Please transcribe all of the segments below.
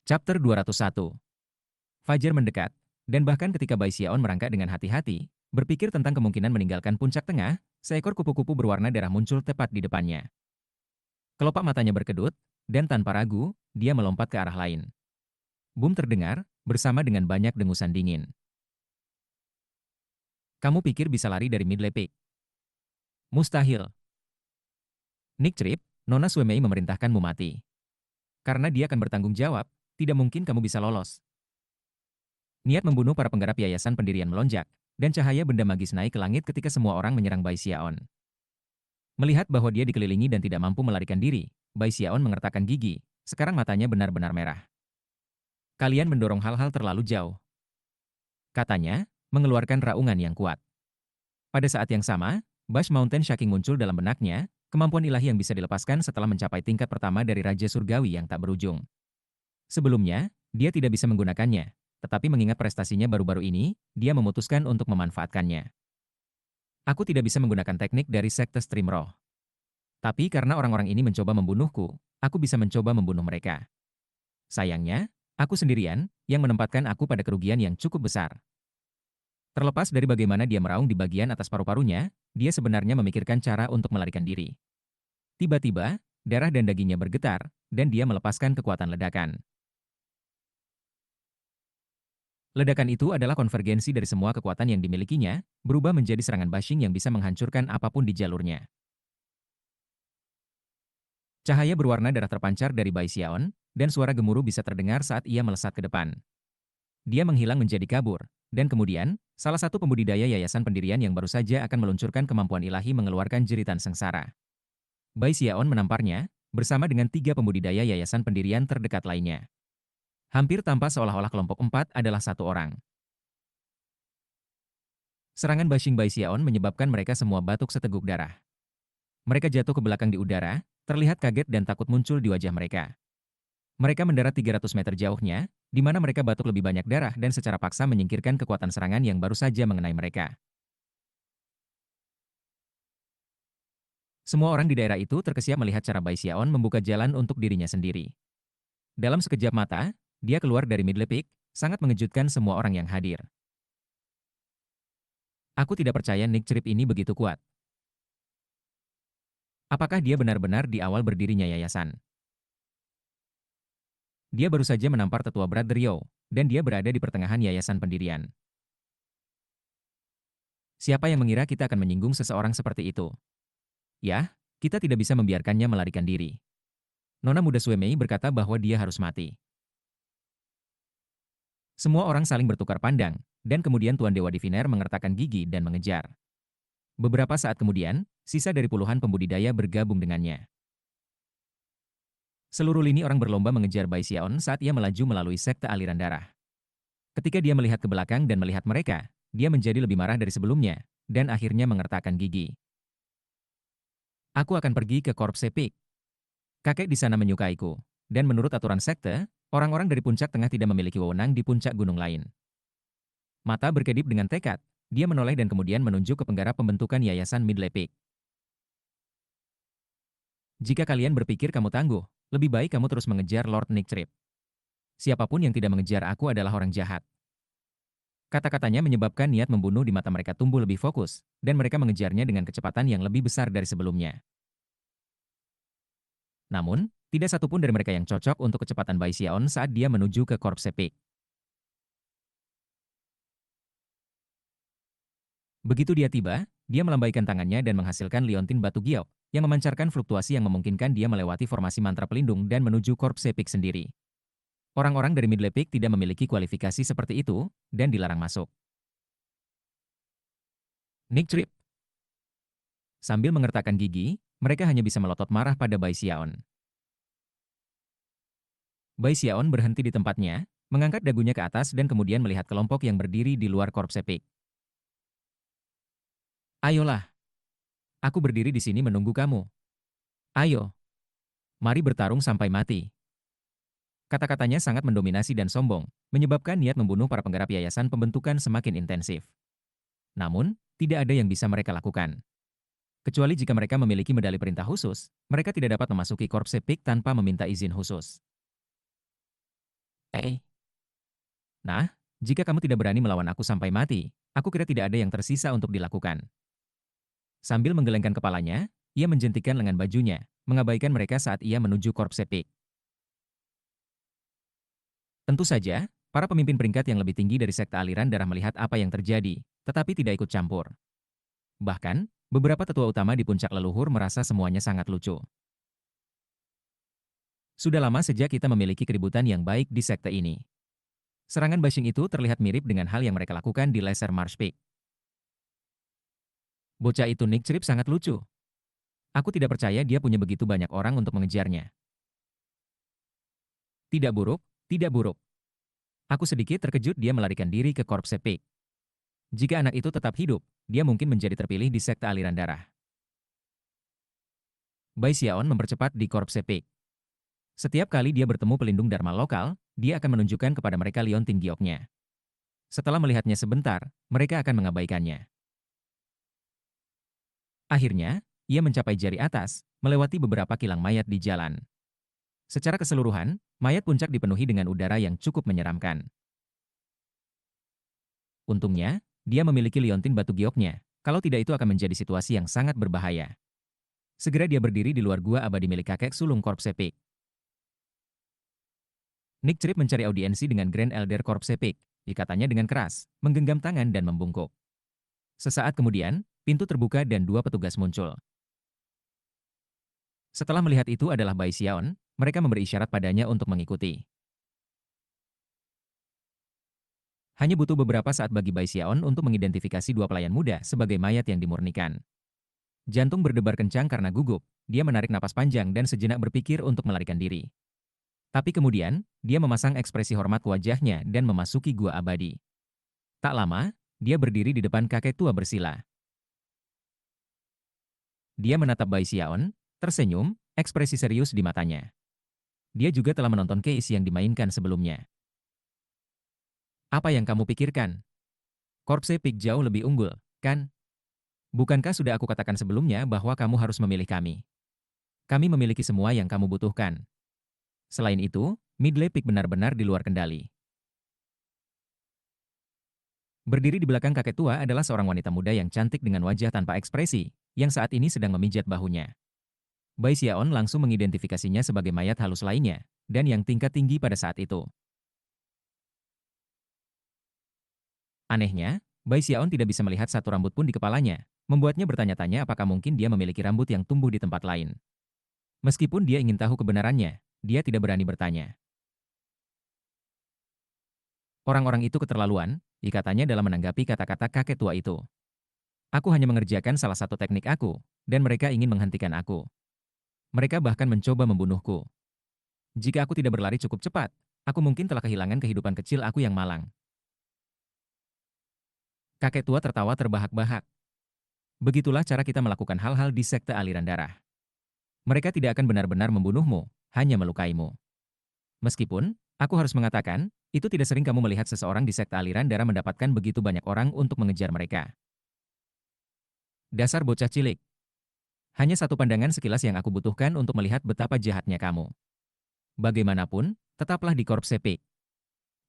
Chapter 201. Fajar mendekat, dan bahkan ketika Bai Xiaon merangkak dengan hati-hati, berpikir tentang kemungkinan meninggalkan puncak tengah, seekor kupu-kupu berwarna darah muncul tepat di depannya. Kelopak matanya berkedut, dan tanpa ragu, dia melompat ke arah lain. Boom terdengar, bersama dengan banyak dengusan dingin. Kamu pikir bisa lari dari Midley Peak? Mustahil. Nick Trip, Nona Suemei memerintahkanmu mati. Karena dia akan bertanggung jawab, tidak mungkin kamu bisa lolos. Niat membunuh para penggarap yayasan pendirian melonjak, dan cahaya benda magis naik ke langit ketika semua orang menyerang Bai Xiaon. Melihat bahwa dia dikelilingi dan tidak mampu melarikan diri, Bai Xiaon mengertakkan gigi, sekarang matanya benar-benar merah. Kalian mendorong hal-hal terlalu jauh. Katanya, mengeluarkan raungan yang kuat. Pada saat yang sama, Bash Mountain Shaking muncul dalam benaknya, kemampuan ilahi yang bisa dilepaskan setelah mencapai tingkat pertama dari Raja Surgawi yang tak berujung. Sebelumnya, dia tidak bisa menggunakannya, tetapi mengingat prestasinya baru-baru ini, dia memutuskan untuk memanfaatkannya. Aku tidak bisa menggunakan teknik dari Sekte Stream Roh. Tapi karena orang-orang ini mencoba membunuhku, aku bisa mencoba membunuh mereka. Sayangnya, aku sendirian, yang menempatkan aku pada kerugian yang cukup besar. Terlepas dari bagaimana dia meraung di bagian atas paru-parunya, dia sebenarnya memikirkan cara untuk melarikan diri. Tiba-tiba, darah dan dagingnya bergetar, dan dia melepaskan kekuatan ledakan. Ledakan itu adalah konvergensi dari semua kekuatan yang dimilikinya, berubah menjadi serangan bashing yang bisa menghancurkan apapun di jalurnya. Cahaya berwarna darah terpancar dari Bai Xiaon, dan suara gemuruh bisa terdengar saat ia melesat ke depan. Dia menghilang menjadi kabur, dan kemudian, salah satu pembudidaya yayasan pendirian yang baru saja akan meluncurkan kemampuan ilahi mengeluarkan jeritan sengsara. Bai Xiaon menamparnya, bersama dengan 3 pembudidaya yayasan pendirian terdekat lainnya. Hampir tanpa seolah-olah kelompok 4 adalah satu orang. Serangan bashing Bai Xiaon menyebabkan mereka semua batuk seteguk darah. Mereka jatuh ke belakang di udara, terlihat kaget dan takut muncul di wajah mereka. Mereka mendarat 300 meter jauhnya, di mana mereka batuk lebih banyak darah dan secara paksa menyingkirkan kekuatan serangan yang baru saja mengenai mereka. Semua orang di daerah itu terkesiap melihat cara Bai Xiaon membuka jalan untuk dirinya sendiri. Dalam sekejap mata, dia keluar dari Midley Peak, sangat mengejutkan semua orang yang hadir. Aku tidak percaya Nick Trip ini begitu kuat. Apakah dia benar-benar di awal berdirinya yayasan? Dia baru saja menampar tetua Brother Rio, dan dia berada di pertengahan yayasan pendirian. Siapa yang mengira kita akan menyinggung seseorang seperti itu? Ya, kita tidak bisa membiarkannya melarikan diri. Nona muda Suemei berkata bahwa dia harus mati. Semua orang saling bertukar pandang, dan kemudian Tuan Dewa Diviner mengertakkan gigi dan mengejar. Beberapa saat kemudian, sisa dari puluhan pembudidaya bergabung dengannya. Seluruh lini orang berlomba mengejar Bai Xiaon saat ia melaju melalui sekte aliran darah. Ketika dia melihat ke belakang dan melihat mereka, dia menjadi lebih marah dari sebelumnya, dan akhirnya mengertakkan gigi. Aku akan pergi ke Corpse Peak. Kakek di sana menyukaiku, dan menurut aturan sekte, orang-orang dari puncak tengah tidak memiliki wewenang di puncak gunung lain. Mata berkedip dengan tekad, dia menoleh dan kemudian menunjuk ke penggarap pembentukan yayasan Midley Peak. Jika kalian berpikir kamu tangguh, lebih baik kamu terus mengejar Lord Nick Trip. Siapapun yang tidak mengejar aku adalah orang jahat. Kata-katanya menyebabkan niat membunuh di mata mereka tumbuh lebih fokus, dan mereka mengejarnya dengan kecepatan yang lebih besar dari sebelumnya. Namun, tidak satupun dari mereka yang cocok untuk kecepatan Bai Xiaon saat dia menuju ke Corpse Peak. Begitu dia tiba, dia melambaikan tangannya dan menghasilkan liontin batu giok, yang memancarkan fluktuasi yang memungkinkan dia melewati formasi mantra pelindung dan menuju Corpse Peak sendiri. Orang-orang dari Midley Peak tidak memiliki kualifikasi seperti itu, dan dilarang masuk. Nick Trip. Sambil mengertakkan gigi, mereka hanya bisa melotot marah pada Bai Xiaon. Bai Xiaon berhenti di tempatnya, mengangkat dagunya ke atas dan kemudian melihat kelompok yang berdiri di luar Corpse Peak. Ayolah, aku berdiri di sini menunggu kamu. Ayo, mari bertarung sampai mati. Kata-katanya sangat mendominasi dan sombong, menyebabkan niat membunuh para penggarap yayasan pembentukan semakin intensif. Namun, tidak ada yang bisa mereka lakukan. Kecuali jika mereka memiliki medali perintah khusus, mereka tidak dapat memasuki Corpse Peak tanpa meminta izin khusus. Nah, jika kamu tidak berani melawan aku sampai mati, aku kira tidak ada yang tersisa untuk dilakukan. Sambil menggelengkan kepalanya, ia menjentikan lengan bajunya, mengabaikan mereka saat ia menuju Corpse Peak. Tentu saja, para pemimpin peringkat yang lebih tinggi dari sekte aliran darah melihat apa yang terjadi, tetapi tidak ikut campur. Bahkan, beberapa tetua utama di puncak leluhur merasa semuanya sangat lucu. Sudah lama sejak kita memiliki keributan yang baik di sekte ini. Serangan bashing itu terlihat mirip dengan hal yang mereka lakukan di Lesser Marsh Peak. Bocah itu Nick Trip sangat lucu. Aku tidak percaya dia punya begitu banyak orang untuk mengejarnya. Tidak buruk, tidak buruk. Aku sedikit terkejut dia melarikan diri ke Corpse Peak. Jika anak itu tetap hidup, dia mungkin menjadi terpilih di sekte aliran darah. Bai Xiaon mempercepat di Corpse Peak. Setiap kali dia bertemu pelindung Dharma lokal, dia akan menunjukkan kepada mereka liontin gioknya. Setelah melihatnya sebentar, mereka akan mengabaikannya. Akhirnya, ia mencapai jari atas, melewati beberapa kilang mayat di jalan. Secara keseluruhan, mayat puncak dipenuhi dengan udara yang cukup menyeramkan. Untungnya, dia memiliki liontin batu gioknya, kalau tidak itu akan menjadi situasi yang sangat berbahaya. Segera dia berdiri di luar gua abadi milik kakek sulung Corpse Peak. Nick Trip mencari audiensi dengan Grand Elder Corpse Peak, ikatannya dengan keras, menggenggam tangan dan membungkuk. Sesaat kemudian, pintu terbuka dan dua petugas muncul. Setelah melihat itu adalah Bai Xiaon, mereka memberi isyarat padanya untuk mengikuti. Hanya butuh beberapa saat bagi Bai Xiaon untuk mengidentifikasi dua pelayan muda sebagai mayat yang dimurnikan. Jantung berdebar kencang karena gugup, dia menarik napas panjang dan sejenak berpikir untuk melarikan diri. Tapi kemudian, dia memasang ekspresi hormat ke wajahnya dan memasuki gua abadi. Tak lama, dia berdiri di depan kakek tua bersila. Dia menatap Bai Xiaon, tersenyum, ekspresi serius di matanya. Dia juga telah menonton case yang dimainkan sebelumnya. Apa yang kamu pikirkan? Corpse Peak jauh lebih unggul, kan? Bukankah sudah aku katakan sebelumnya bahwa kamu harus memilih kami? Kami memiliki semua yang kamu butuhkan. Selain itu, Midley Peak benar-benar di luar kendali. Berdiri di belakang kakek tua adalah seorang wanita muda yang cantik dengan wajah tanpa ekspresi, yang saat ini sedang memijat bahunya. Bai Xiaon langsung mengidentifikasinya sebagai mayat halus lainnya, dan yang tingkat tinggi pada saat itu. Anehnya, Bai Xiaon tidak bisa melihat satu rambut pun di kepalanya, membuatnya bertanya-tanya apakah mungkin dia memiliki rambut yang tumbuh di tempat lain. Meskipun dia ingin tahu kebenarannya, dia tidak berani bertanya. Orang-orang itu keterlaluan, katanya dalam menanggapi kata-kata kakek tua itu. Aku hanya mengerjakan salah satu teknik aku, dan mereka ingin menghentikan aku. Mereka bahkan mencoba membunuhku. Jika aku tidak berlari cukup cepat, aku mungkin telah kehilangan kehidupan kecil aku yang malang. Kakek tua tertawa terbahak-bahak. Begitulah cara kita melakukan hal-hal di sekte aliran darah. Mereka tidak akan benar-benar membunuhmu, hanya melukaimu. Meskipun, aku harus mengatakan, itu tidak sering kamu melihat seseorang di sekte aliran darah mendapatkan begitu banyak orang untuk mengejar mereka. Dasar bocah cilik. Hanya satu pandangan sekilas yang aku butuhkan untuk melihat betapa jahatnya kamu. Bagaimanapun, tetaplah di Corpse Peak.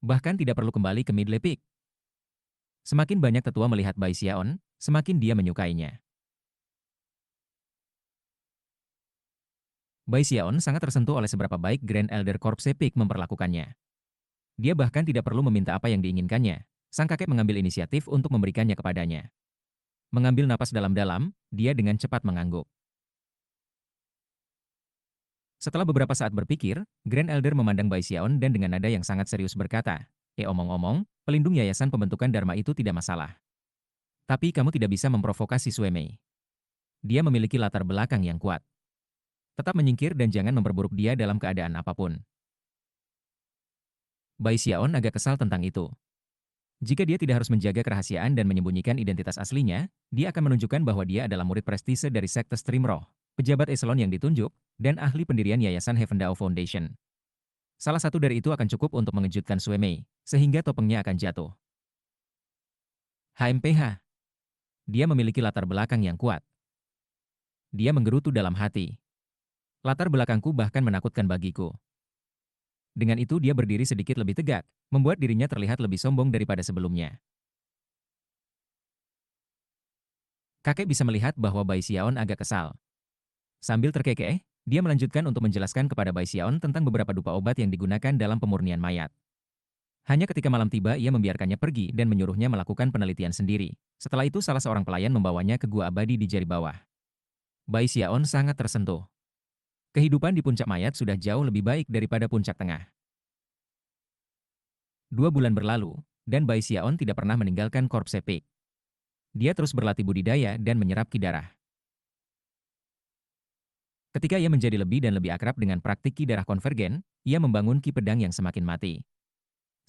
Bahkan tidak perlu kembali ke Midley Peak. Semakin banyak tetua melihat Bai Xiaon, semakin dia menyukainya. Bai Xiaon sangat tersentuh oleh seberapa baik Grand Elder Corpse Peak memperlakukannya. Dia bahkan tidak perlu meminta apa yang diinginkannya. Sang kakek mengambil inisiatif untuk memberikannya kepadanya. Mengambil napas dalam-dalam, dia dengan cepat mengangguk. Setelah beberapa saat berpikir, Grand Elder memandang Bai Xiaon dan dengan nada yang sangat serius berkata, omong-omong, pelindung yayasan pembentukan Dharma itu tidak masalah. Tapi kamu tidak bisa memprovokasi Sue Mei. Dia memiliki latar belakang yang kuat. Tetap menyingkir dan jangan memperburuk dia dalam keadaan apapun. Bai Xiaon agak kesal tentang itu. Jika dia tidak harus menjaga kerahasiaan dan menyembunyikan identitas aslinya, dia akan menunjukkan bahwa dia adalah murid prestise dari Sekte Stream Roh, pejabat eselon yang ditunjuk, dan ahli pendirian Yayasan Heaven Dao Foundation. Salah satu dari itu akan cukup untuk mengejutkan Sue Mei, sehingga topengnya akan jatuh. HMPH. Dia memiliki latar belakang yang kuat. Dia menggerutu dalam hati. Latar belakangku bahkan menakutkan bagiku. Dengan itu dia berdiri sedikit lebih tegak, membuat dirinya terlihat lebih sombong daripada sebelumnya. Kakek bisa melihat bahwa Bai Xiaon agak kesal. Sambil terkekeh, dia melanjutkan untuk menjelaskan kepada Bai Xiaon tentang beberapa dupa obat yang digunakan dalam pemurnian mayat. Hanya ketika malam tiba ia membiarkannya pergi dan menyuruhnya melakukan penelitian sendiri. Setelah itu salah seorang pelayan membawanya ke gua abadi di jari bawah. Bai Xiaon sangat tersentuh. Kehidupan di puncak mayat sudah jauh lebih baik daripada puncak tengah. 2 bulan berlalu, dan Bai Xiaon tidak pernah meninggalkan Corpse Peak. Dia terus berlatih budidaya dan menyerap ki darah. Ketika ia menjadi lebih dan lebih akrab dengan praktik ki darah konvergen, ia membangun ki pedang yang semakin mati.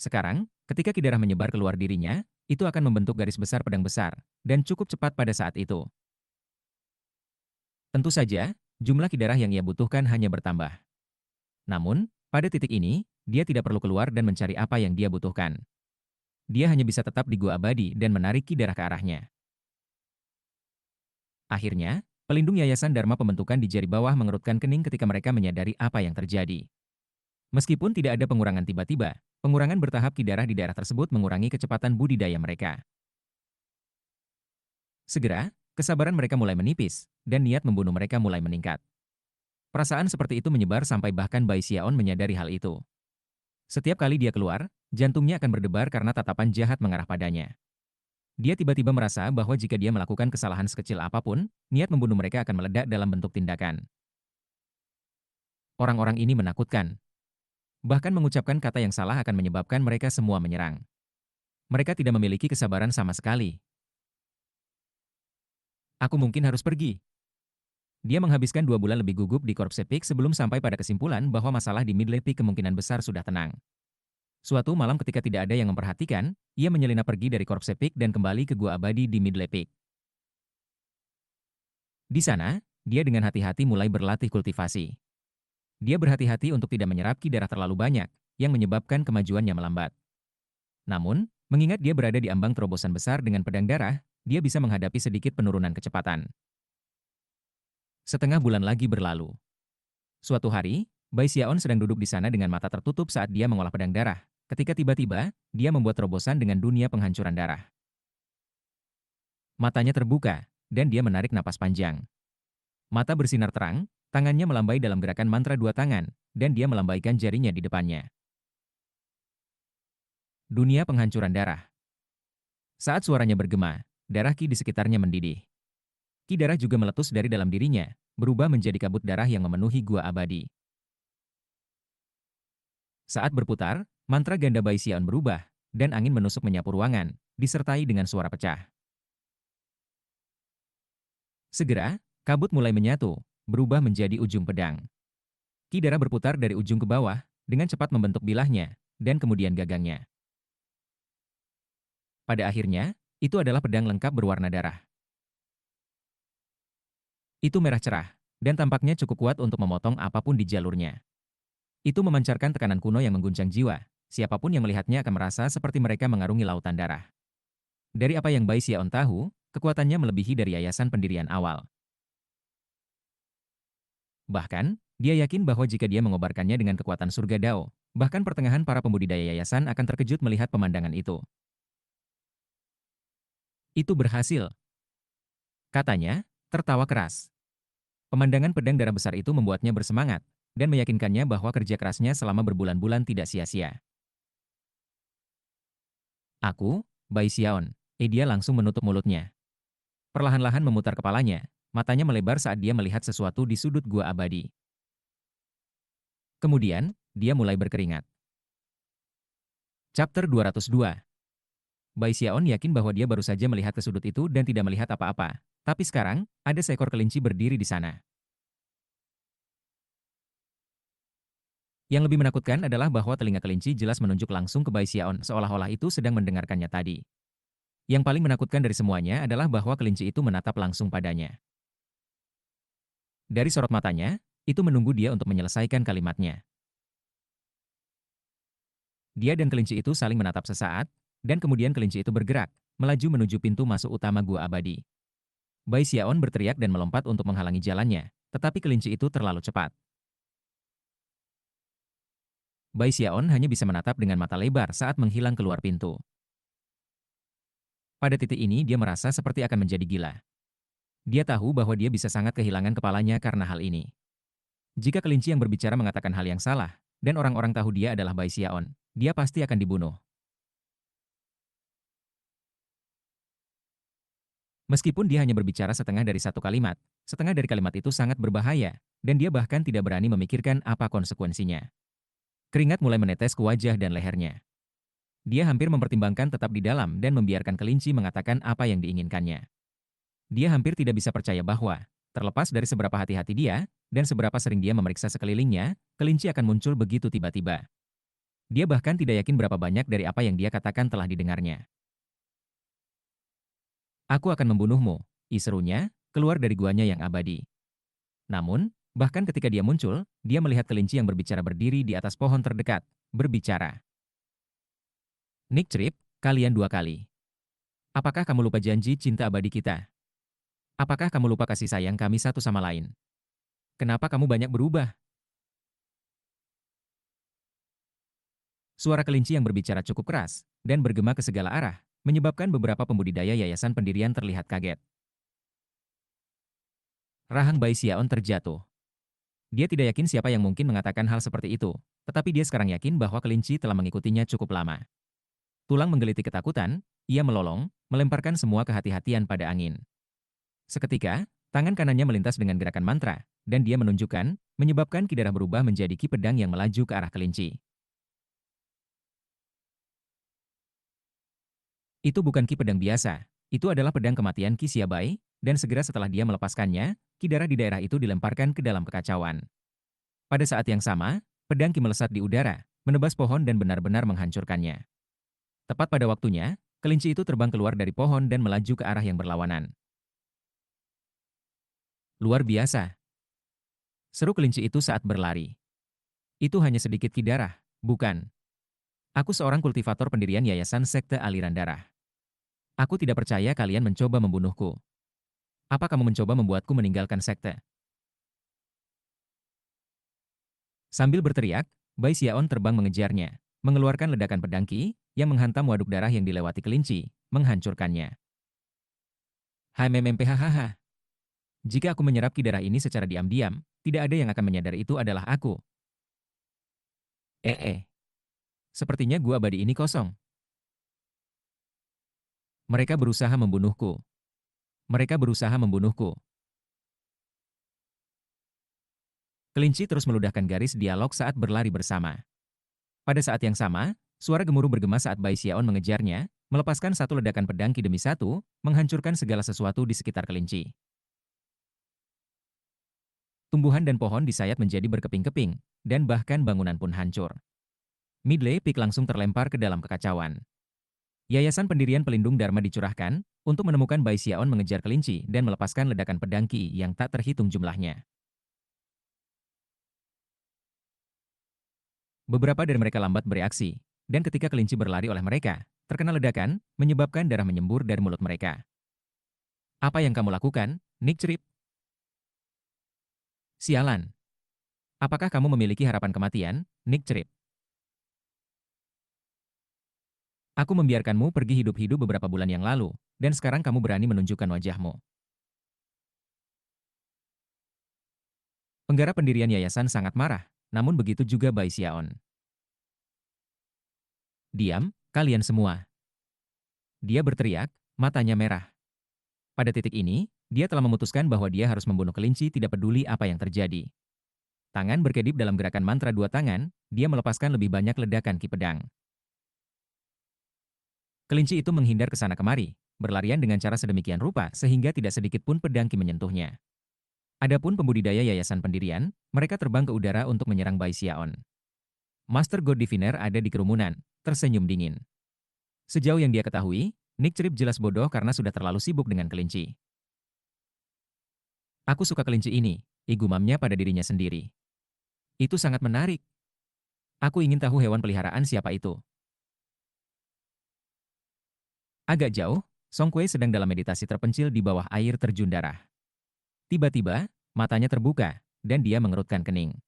Sekarang, ketika ki darah menyebar keluar dirinya, itu akan membentuk garis besar pedang besar, dan cukup cepat pada saat itu. Tentu saja, jumlah ki darah yang ia butuhkan hanya bertambah. Namun, pada titik ini, dia tidak perlu keluar dan mencari apa yang dia butuhkan. Dia hanya bisa tetap di gua abadi dan menarik ki darah ke arahnya. Akhirnya, pelindung Yayasan Dharma Pembentukan di jari bawah mengerutkan kening ketika mereka menyadari apa yang terjadi. Meskipun tidak ada pengurangan tiba-tiba, pengurangan bertahap ki darah di daerah tersebut mengurangi kecepatan budidaya mereka. Segera, kesabaran mereka mulai menipis, dan niat membunuh mereka mulai meningkat. Perasaan seperti itu menyebar sampai bahkan Bai Xiaon menyadari hal itu. Setiap kali dia keluar, jantungnya akan berdebar karena tatapan jahat mengarah padanya. Dia tiba-tiba merasa bahwa jika dia melakukan kesalahan sekecil apapun, niat membunuh mereka akan meledak dalam bentuk tindakan. Orang-orang ini menakutkan. Bahkan mengucapkan kata yang salah akan menyebabkan mereka semua menyerang. Mereka tidak memiliki kesabaran sama sekali. Aku mungkin harus pergi. Dia menghabiskan 2 bulan lebih gugup di Corpse Peak sebelum sampai pada kesimpulan bahwa masalah di Midley Peak kemungkinan besar sudah tenang. Suatu malam ketika tidak ada yang memperhatikan, ia menyelinap pergi dari Corpse Peak dan kembali ke gua abadi di Midley Peak. Di sana, dia dengan hati-hati mulai berlatih kultivasi. Dia berhati-hati untuk tidak menyerap ki darah terlalu banyak, yang menyebabkan kemajuannya melambat. Namun, mengingat dia berada di ambang terobosan besar dengan pedang darah, dia bisa menghadapi sedikit penurunan kecepatan. Setengah bulan lagi berlalu. Suatu hari, Bai Xiaon sedang duduk di sana dengan mata tertutup saat dia mengolah pedang darah, ketika tiba-tiba, dia membuat terobosan dengan dunia penghancuran darah. Matanya terbuka, dan dia menarik napas panjang. Mata bersinar terang, tangannya melambai dalam gerakan mantra 2 tangan, dan dia melambaikan jarinya di depannya. Dunia penghancuran darah. Saat suaranya bergema, darah ki di sekitarnya mendidih. Ki darah juga meletus dari dalam dirinya, berubah menjadi kabut darah yang memenuhi gua abadi. Saat berputar, mantra ganda Bai Xiaon berubah, dan angin menusuk menyapu ruangan, disertai dengan suara pecah. Segera, kabut mulai menyatu, berubah menjadi ujung pedang. Ki darah berputar dari ujung ke bawah, dengan cepat membentuk bilahnya, dan kemudian gagangnya. Pada akhirnya, itu adalah pedang lengkap berwarna darah. Itu merah cerah, dan tampaknya cukup kuat untuk memotong apapun di jalurnya. Itu memancarkan tekanan kuno yang mengguncang jiwa. Siapapun yang melihatnya akan merasa seperti mereka mengarungi lautan darah. Dari apa yang Bai Xiaon tahu, kekuatannya melebihi dari yayasan pendirian awal. Bahkan, dia yakin bahwa jika dia mengobarkannya dengan kekuatan surga Dao, bahkan pertengahan para pembudidaya yayasan akan terkejut melihat pemandangan itu. Itu berhasil, katanya, tertawa keras. Pemandangan pedang darah besar itu membuatnya bersemangat, dan meyakinkannya bahwa kerja kerasnya selama berbulan-bulan tidak sia-sia. Aku, Bai Xiaon, dia langsung menutup mulutnya. Perlahan-lahan memutar kepalanya, matanya melebar saat dia melihat sesuatu di sudut gua abadi. Kemudian, dia mulai berkeringat. Chapter 202. Bai Xiaon yakin bahwa dia baru saja melihat ke sudut itu dan tidak melihat apa-apa. Tapi sekarang, ada seekor kelinci berdiri di sana. Yang lebih menakutkan adalah bahwa telinga kelinci jelas menunjuk langsung ke Bai Xiaon seolah-olah itu sedang mendengarkannya tadi. Yang paling menakutkan dari semuanya adalah bahwa kelinci itu menatap langsung padanya. Dari sorot matanya, itu menunggu dia untuk menyelesaikan kalimatnya. Dia dan kelinci itu saling menatap sesaat, dan kemudian kelinci itu bergerak, melaju menuju pintu masuk utama gua abadi. Bai Xiaon berteriak dan melompat untuk menghalangi jalannya, tetapi kelinci itu terlalu cepat. Bai Xiaon hanya bisa menatap dengan mata lebar saat menghilang keluar pintu. Pada titik ini dia merasa seperti akan menjadi gila. Dia tahu bahwa dia bisa sangat kehilangan kepalanya karena hal ini. Jika kelinci yang berbicara mengatakan hal yang salah, dan orang-orang tahu dia adalah Bai Xiaon, dia pasti akan dibunuh. Meskipun dia hanya berbicara setengah dari satu kalimat, setengah dari kalimat itu sangat berbahaya, dan dia bahkan tidak berani memikirkan apa konsekuensinya. Keringat mulai menetes ke wajah dan lehernya. Dia hampir mempertimbangkan tetap di dalam dan membiarkan kelinci mengatakan apa yang diinginkannya. Dia hampir tidak bisa percaya bahwa, terlepas dari seberapa hati-hati dia, dan seberapa sering dia memeriksa sekelilingnya, kelinci akan muncul begitu tiba-tiba. Dia bahkan tidak yakin berapa banyak dari apa yang dia katakan telah didengarnya. Aku akan membunuhmu, serunya, keluar dari guanya yang abadi. Namun, bahkan ketika dia muncul, dia melihat kelinci yang berbicara berdiri di atas pohon terdekat, berbicara. Nick Trip, kalian dua kali. Apakah kamu lupa janji cinta abadi kita? Apakah kamu lupa kasih sayang kami satu sama lain? Kenapa kamu banyak berubah? Suara kelinci yang berbicara cukup keras dan bergema ke segala arah, menyebabkan beberapa pembudidaya yayasan pendirian terlihat kaget. Rahang Bai Xiaon terjatuh. Dia tidak yakin siapa yang mungkin mengatakan hal seperti itu, tetapi dia sekarang yakin bahwa kelinci telah mengikutinya cukup lama. Tulang menggelitik ketakutan, ia melolong, melemparkan semua kehati-hatian pada angin. Seketika, tangan kanannya melintas dengan gerakan mantra, dan dia menunjukkan, menyebabkan ki darah berubah menjadi ki pedang yang melaju ke arah kelinci. Itu bukan ki pedang biasa, itu adalah pedang kematian Ki Xiaobai, dan segera setelah dia melepaskannya, ki darah di daerah itu dilemparkan ke dalam kekacauan. Pada saat yang sama, pedang ki melesat di udara, menebas pohon dan benar-benar menghancurkannya. Tepat pada waktunya, kelinci itu terbang keluar dari pohon dan melaju ke arah yang berlawanan. Luar biasa, seru kelinci itu saat berlari. Itu hanya sedikit ki darah, bukan? Aku seorang kultivator pendirian Yayasan Sekte Aliran Darah. Aku tidak percaya kalian mencoba membunuhku. Apa kamu mencoba membuatku meninggalkan sekte? Sambil berteriak, Bai Xiaon terbang mengejarnya, mengeluarkan ledakan pedang ki yang menghantam waduk darah yang dilewati kelinci, menghancurkannya. HMMPHHH. Jika aku menyerap ki darah ini secara diam-diam, tidak ada yang akan menyadari itu adalah aku. Eh. Sepertinya gua abadi ini kosong. Mereka berusaha membunuhku. Mereka berusaha membunuhku. Kelinci terus meludahkan garis dialog saat berlari bersama. Pada saat yang sama, suara gemuruh bergema saat Bai Xiaon mengejarnya, melepaskan satu ledakan pedang ki demi satu, menghancurkan segala sesuatu di sekitar kelinci. Tumbuhan dan pohon di sayat menjadi berkeping-keping, dan bahkan bangunan pun hancur. Midley Peak langsung terlempar ke dalam kekacauan. Yayasan Pendirian Pelindung Dharma dicurahkan untuk menemukan Bai Xiaon mengejar kelinci dan melepaskan ledakan pedang ki yang tak terhitung jumlahnya. Beberapa dari mereka lambat bereaksi, dan ketika kelinci berlari oleh mereka, terkena ledakan, menyebabkan darah menyembur dari mulut mereka. Apa yang kamu lakukan, Nick Trip? Sialan. Apakah kamu memiliki harapan kematian, Nick Trip? Aku membiarkanmu pergi hidup-hidup beberapa bulan yang lalu, dan sekarang kamu berani menunjukkan wajahmu. Penggarap pendirian yayasan sangat marah, namun begitu juga Bai Xiaon. Diam, kalian semua. Dia berteriak, matanya merah. Pada titik ini, dia telah memutuskan bahwa dia harus membunuh kelinci tidak peduli apa yang terjadi. Tangan berkedip dalam gerakan mantra dua tangan, dia melepaskan lebih banyak ledakan ki pedang. Kelinci itu menghindar ke sana kemari, berlarian dengan cara sedemikian rupa sehingga tidak sedikit pun pedang ki menyentuhnya. Adapun pembudidaya yayasan pendirian, mereka terbang ke udara untuk menyerang Bai Xiaon. Master God Diviner ada di kerumunan, tersenyum dingin. Sejauh yang dia ketahui, Nick Trip jelas bodoh karena sudah terlalu sibuk dengan kelinci. Aku suka kelinci ini, igumamnya pada dirinya sendiri. Itu sangat menarik. Aku ingin tahu hewan peliharaan siapa itu. Agak jauh, Song Kuei sedang dalam meditasi terpencil di bawah air terjun darah. Tiba-tiba, matanya terbuka, dan dia mengerutkan kening.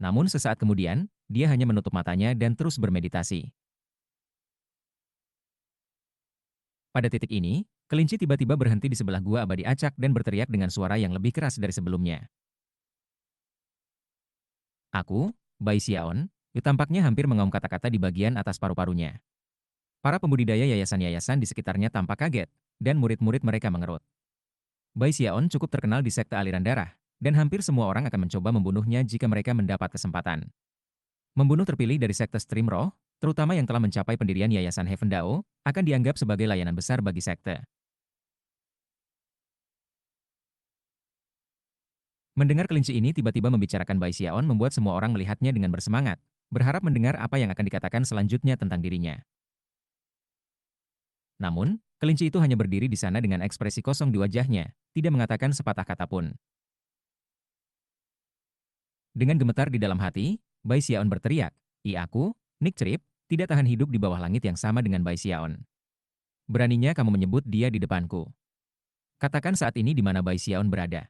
Namun sesaat kemudian, dia hanya menutup matanya dan terus bermeditasi. Pada titik ini, kelinci tiba-tiba berhenti di sebelah gua abadi acak dan berteriak dengan suara yang lebih keras dari sebelumnya. Aku, Bai Xiaon, tampaknya hampir mengaum kata-kata di bagian atas paru-parunya. Para pembudidaya yayasan-yayasan di sekitarnya tampak kaget, dan murid-murid mereka mengerut. Bai Xiaon cukup terkenal di sekte aliran darah, dan hampir semua orang akan mencoba membunuhnya jika mereka mendapat kesempatan. Membunuh terpilih dari sekte Stream Roh, terutama yang telah mencapai pendirian Yayasan Heaven Dao, akan dianggap sebagai layanan besar bagi sekte. Mendengar kelinci ini tiba-tiba membicarakan Bai Xiaon membuat semua orang melihatnya dengan bersemangat, berharap mendengar apa yang akan dikatakan selanjutnya tentang dirinya. Namun, kelinci itu hanya berdiri di sana dengan ekspresi kosong di wajahnya, tidak mengatakan sepatah kata pun. Dengan gemetar di dalam hati, Bai Xiaon berteriak, aku, Nick Trip, tidak tahan hidup di bawah langit yang sama dengan Bai Xiaon. Beraninya kamu menyebut dia di depanku. Katakan saat ini di mana Bai Xiaon berada."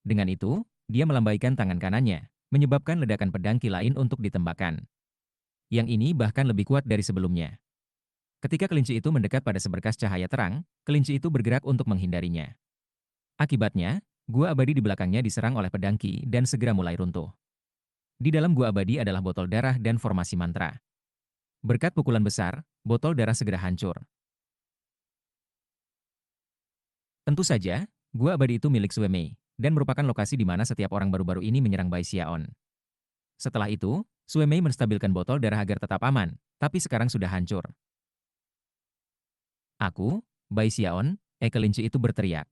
Dengan itu, dia melambaikan tangan kanannya, menyebabkan ledakan pedang lain untuk ditembakkan. Yang ini bahkan lebih kuat dari sebelumnya. Ketika kelinci itu mendekat pada seberkas cahaya terang, kelinci itu bergerak untuk menghindarinya. Akibatnya, gua abadi di belakangnya diserang oleh pedang dan segera mulai runtuh. Di dalam gua abadi adalah botol darah dan formasi mantra. Berkat pukulan besar, botol darah segera hancur. Tentu saja, gua abadi itu milik Sue Mei, dan merupakan lokasi di mana setiap orang baru-baru ini menyerang Bai Xiaon. Setelah itu, Sue Mei menstabilkan botol darah agar tetap aman, tapi sekarang sudah hancur. Aku, Bai Xiaon, kelinci itu berteriak.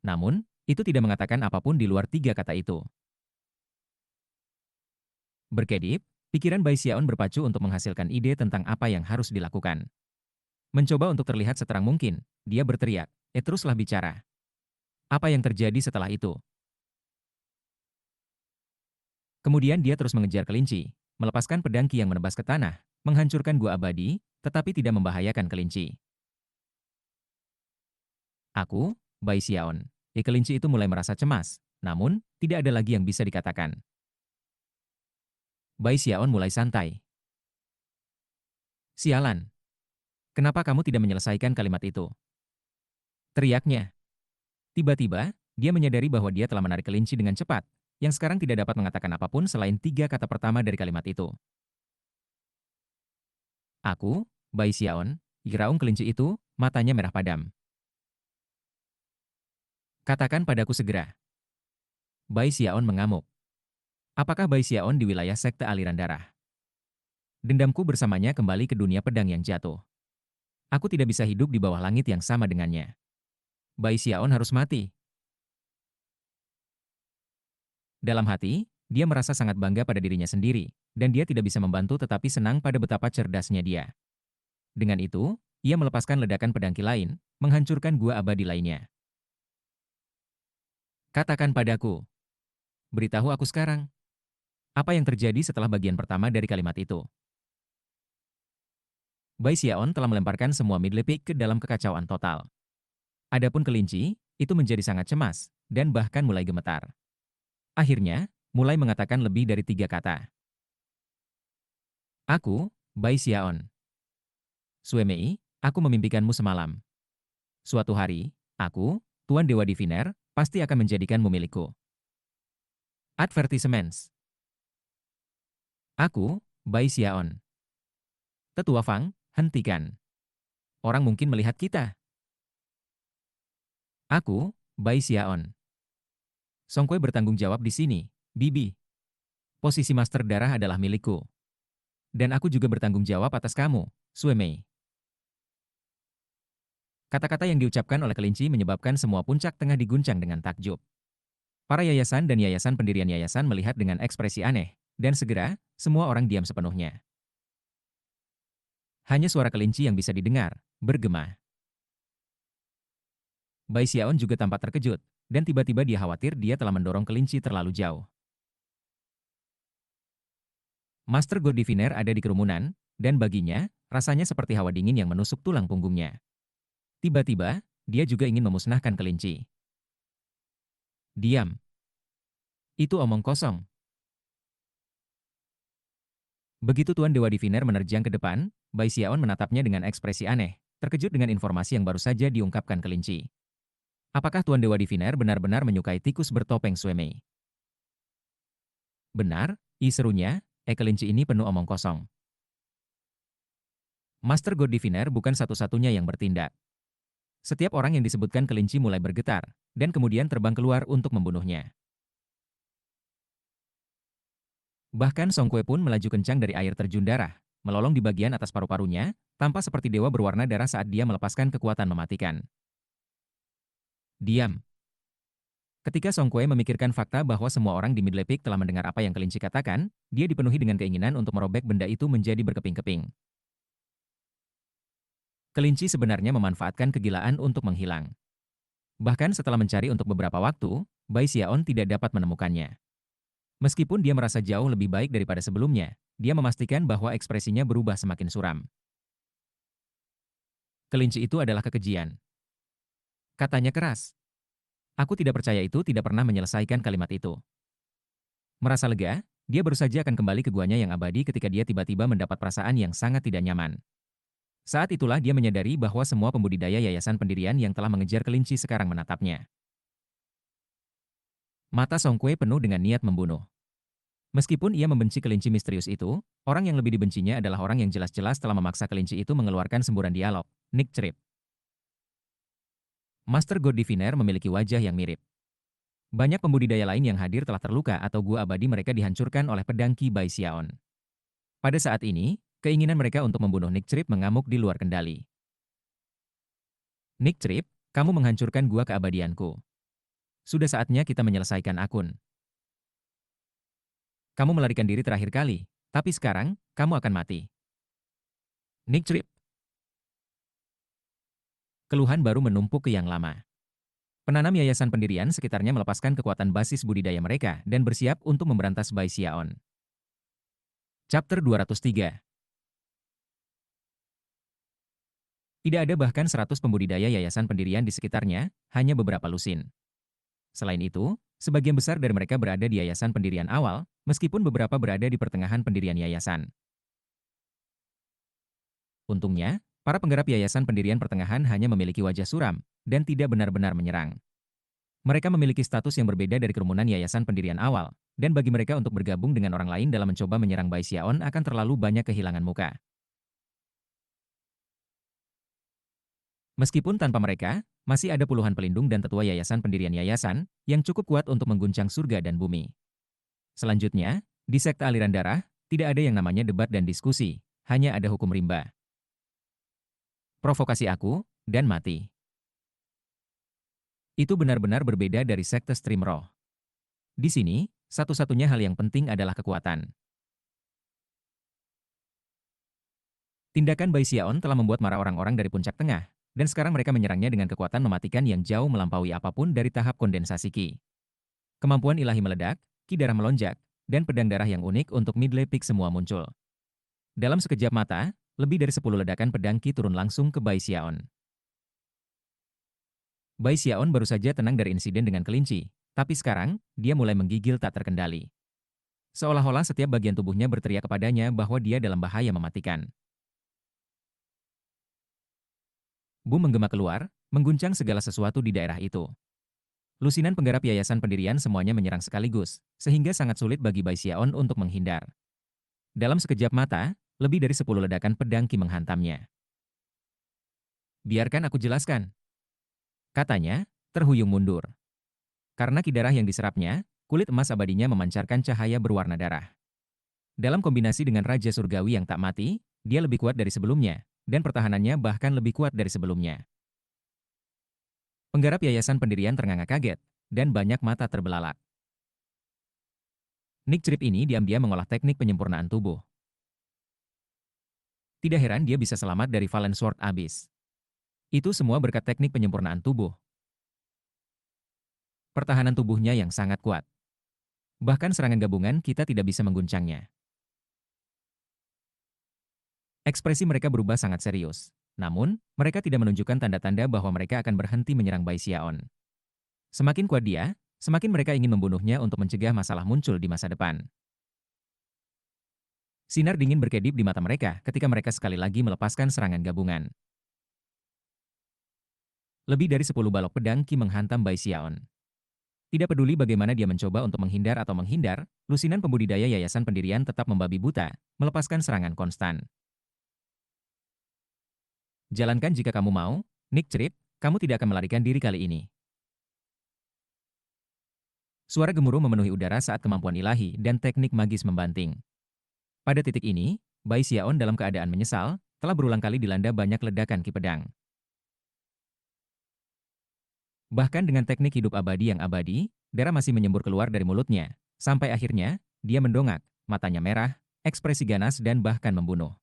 Namun, itu tidak mengatakan apapun di luar tiga kata itu. Berkedip, pikiran Bai Xiaon berpacu untuk menghasilkan ide tentang apa yang harus dilakukan. Mencoba untuk terlihat seterang mungkin, dia berteriak, teruslah bicara. Apa yang terjadi setelah itu? Kemudian dia terus mengejar kelinci, melepaskan pedang yang menebas ke tanah, menghancurkan gua abadi, tetapi tidak membahayakan kelinci. Aku, Bai Xiaon. Kelinci itu mulai merasa cemas, namun, tidak ada lagi yang bisa dikatakan. Bai Xiaon mulai santai. "Sialan. Kenapa kamu tidak menyelesaikan kalimat itu?" teriaknya. Tiba-tiba, dia menyadari bahwa dia telah menarik kelinci dengan cepat, yang sekarang tidak dapat mengatakan apapun selain tiga kata pertama dari kalimat itu. "Aku, Bai Xiaon," geraung kelinci itu, matanya merah padam. "Katakan padaku segera." Bai Xiaon mengamuk. Apakah Bai Xiaon di wilayah sekte aliran darah? Dendamku bersamanya kembali ke dunia pedang yang jatuh. Aku tidak bisa hidup di bawah langit yang sama dengannya. Bai Xiaon harus mati. Dalam hati, dia merasa sangat bangga pada dirinya sendiri, dan dia tidak bisa membantu tetapi senang pada betapa cerdasnya dia. Dengan itu, ia melepaskan ledakan pedang lain, menghancurkan gua abadi lainnya. "Katakan padaku. Beritahu aku sekarang. Apa yang terjadi setelah bagian pertama dari kalimat itu?" Bai Xiaon telah melemparkan semua middle peak ke dalam kekacauan total. Adapun kelinci, itu menjadi sangat cemas, dan bahkan mulai gemetar. Akhirnya, mulai mengatakan lebih dari tiga kata. "Aku, Bai Xiaon. Sue Mei, aku memimpikanmu semalam. Suatu hari, aku, Tuan Dewa Diviner, pasti akan menjadikanmu milikku." Advertisements. "Aku, Bai Xiaon. Tetua Fang, hentikan. Orang mungkin melihat kita." "Aku, Bai Xiaon. Song Kue bertanggung jawab di sini, Bibi. Posisi Master Darah adalah milikku. Dan aku juga bertanggung jawab atas kamu, Sue Mei." Kata-kata yang diucapkan oleh kelinci menyebabkan semua puncak tengah diguncang dengan takjub. Para yayasan dan yayasan pendirian yayasan melihat dengan ekspresi aneh, dan segera, semua orang diam sepenuhnya. Hanya suara kelinci yang bisa didengar, bergema. Bai Xiaon juga tampak terkejut, dan tiba-tiba dia khawatir dia telah mendorong kelinci terlalu jauh. Master God Diviner ada di kerumunan, dan baginya, rasanya seperti hawa dingin yang menusuk tulang punggungnya. Tiba-tiba, dia juga ingin memusnahkan kelinci. "Diam. Itu omong kosong. Begitu Tuan Dewa Diviner menerjang ke depan, Bai Xiaon menatapnya dengan ekspresi aneh, terkejut dengan informasi yang baru saja diungkapkan kelinci. Apakah Tuan Dewa Diviner benar-benar menyukai tikus bertopeng Suemei? Benar, serunya, kelinci ini penuh omong kosong. Master God Diviner bukan satu-satunya yang bertindak. Setiap orang yang disebutkan kelinci mulai bergetar, dan kemudian terbang keluar untuk membunuhnya. Bahkan Song Kue pun melaju kencang dari air terjun darah, melolong di bagian atas paru-parunya, tampak seperti dewa berwarna darah saat dia melepaskan kekuatan mematikan. Diam. Ketika Song Kue memikirkan fakta bahwa semua orang di Midley Peak telah mendengar apa yang kelinci katakan, dia dipenuhi dengan keinginan untuk merobek benda itu menjadi berkeping-keping. Kelinci sebenarnya memanfaatkan kegilaan untuk menghilang. Bahkan setelah mencari untuk beberapa waktu, Bai Xiaon tidak dapat menemukannya. Meskipun dia merasa jauh lebih baik daripada sebelumnya, dia memastikan bahwa ekspresinya berubah semakin suram. Kelinci itu adalah kekejian. Katanya keras. Aku tidak percaya itu tidak pernah menyelesaikan kalimat itu. Merasa lega, dia baru saja akan kembali ke guanya yang abadi ketika dia tiba-tiba mendapat perasaan yang sangat tidak nyaman. Saat itulah dia menyadari bahwa semua pembudidaya yayasan pendirian yang telah mengejar kelinci sekarang menatapnya. Mata Song Kue penuh dengan niat membunuh. Meskipun ia membenci kelinci misterius itu, orang yang lebih dibencinya adalah orang yang jelas-jelas telah memaksa kelinci itu mengeluarkan semburan dialog, Nick Trip. Master God Diviner memiliki wajah yang mirip. Banyak pembudidaya lain yang hadir telah terluka atau gua abadi mereka dihancurkan oleh pedang Qi Bai Xiaon. Pada saat ini, keinginan mereka untuk membunuh Nick Trip mengamuk di luar kendali. Nick Trip, kamu menghancurkan gua keabadianku. Sudah saatnya kita menyelesaikan akun. Kamu melarikan diri terakhir kali, tapi sekarang, kamu akan mati. Nick Trip. Keluhan baru menumpuk ke yang lama. Penanam yayasan pendirian sekitarnya melepaskan kekuatan basis budidaya mereka dan bersiap untuk memberantas Bai Xiaon. Chapter 203. Tidak ada bahkan 100 pembudidaya yayasan pendirian di sekitarnya, hanya beberapa lusin. Selain itu, sebagian besar dari mereka berada di yayasan pendirian awal, meskipun beberapa berada di pertengahan pendirian yayasan. Untungnya, para penggarap yayasan pendirian pertengahan hanya memiliki wajah suram, dan tidak benar-benar menyerang. Mereka memiliki status yang berbeda dari kerumunan yayasan pendirian awal, dan bagi mereka untuk bergabung dengan orang lain dalam mencoba menyerang Bai Xiaon akan terlalu banyak kehilangan muka. Meskipun tanpa mereka, masih ada puluhan pelindung dan tetua yayasan pendirian yayasan yang cukup kuat untuk mengguncang surga dan bumi. Selanjutnya, di sekte aliran darah, tidak ada yang namanya debat dan diskusi, hanya ada hukum rimba. Provokasi aku, dan mati. Itu benar-benar berbeda dari sekte stream roh. Di sini, satu-satunya hal yang penting adalah kekuatan. Tindakan Bai Xiaon telah membuat marah orang-orang dari puncak tengah, dan sekarang mereka menyerangnya dengan kekuatan mematikan yang jauh melampaui apapun dari tahap kondensasi Qi. Kemampuan ilahi meledak, Qi darah melonjak, dan pedang darah yang unik untuk Midley Peak semua muncul. Dalam sekejap mata, lebih dari 10 ledakan pedang Qi turun langsung ke Bai Xiaon. Bai Xiaon baru saja tenang dari insiden dengan kelinci, tapi sekarang, dia mulai menggigil tak terkendali. Seolah-olah setiap bagian tubuhnya berteriak kepadanya bahwa dia dalam bahaya mematikan. Boom menggema keluar, mengguncang segala sesuatu di daerah itu. Lusinan penggarap yayasan pendirian semuanya menyerang sekaligus, sehingga sangat sulit bagi Bai Xiaon untuk menghindar. Dalam sekejap mata, lebih dari 10 ledakan pedang Qi menghantamnya. Biarkan aku jelaskan, katanya, terhuyung mundur. Karena Qi darah yang diserapnya, kulit emas abadinya memancarkan cahaya berwarna darah. Dalam kombinasi dengan Raja Surgawi yang tak mati, dia lebih kuat dari sebelumnya, dan pertahanannya bahkan lebih kuat dari sebelumnya. Penggarap yayasan pendirian ternganga kaget, dan banyak mata terbelalak. Nick Trip ini diam-diam mengolah teknik penyempurnaan tubuh. Tidak heran dia bisa selamat dari Valen Sword Abyss. Itu semua berkat teknik penyempurnaan tubuh. Pertahanan tubuhnya yang sangat kuat. Bahkan serangan gabungan kita tidak bisa mengguncangnya. Ekspresi mereka berubah sangat serius. Namun, mereka tidak menunjukkan tanda-tanda bahwa mereka akan berhenti menyerang Bai Xiaon. Semakin kuat dia, Semakin mereka ingin membunuhnya untuk mencegah masalah muncul di masa depan. Sinar dingin berkedip di mata mereka ketika mereka sekali lagi melepaskan serangan gabungan. Lebih dari 10 balok pedang Qi menghantam Bai Xiaon. Tidak peduli bagaimana dia mencoba untuk menghindar atau menghindar, lusinan pembudidaya yayasan pendirian tetap membabi buta, melepaskan serangan konstan. Jalankan jika kamu mau, Nick Trip, kamu tidak akan melarikan diri kali ini. Suara gemuruh memenuhi udara saat kemampuan ilahi dan teknik magis membanting. Pada titik ini, Bai Xiaon dalam keadaan menyesal, telah berulang kali dilanda banyak ledakan Ki pedang. Bahkan dengan teknik hidup abadi yang abadi, darah masih menyembur keluar dari mulutnya. Sampai akhirnya, dia mendongak, matanya merah, ekspresi ganas dan bahkan membunuh.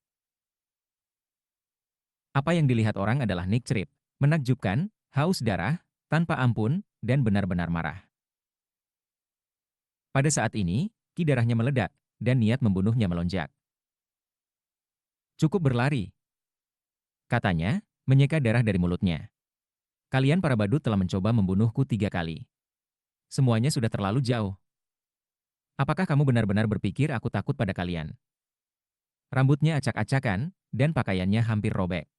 Apa yang dilihat orang adalah Nick Trip, menakjubkan, haus darah, tanpa ampun, dan benar-benar marah. Pada saat ini, ki darahnya meledak, dan niat membunuhnya melonjak. Cukup berlari, katanya, menyeka darah dari mulutnya. Kalian para badut telah mencoba membunuhku 3 kali. Semuanya sudah terlalu jauh. Apakah kamu benar-benar berpikir aku takut pada kalian? Rambutnya acak-acakan, dan pakaiannya hampir robek.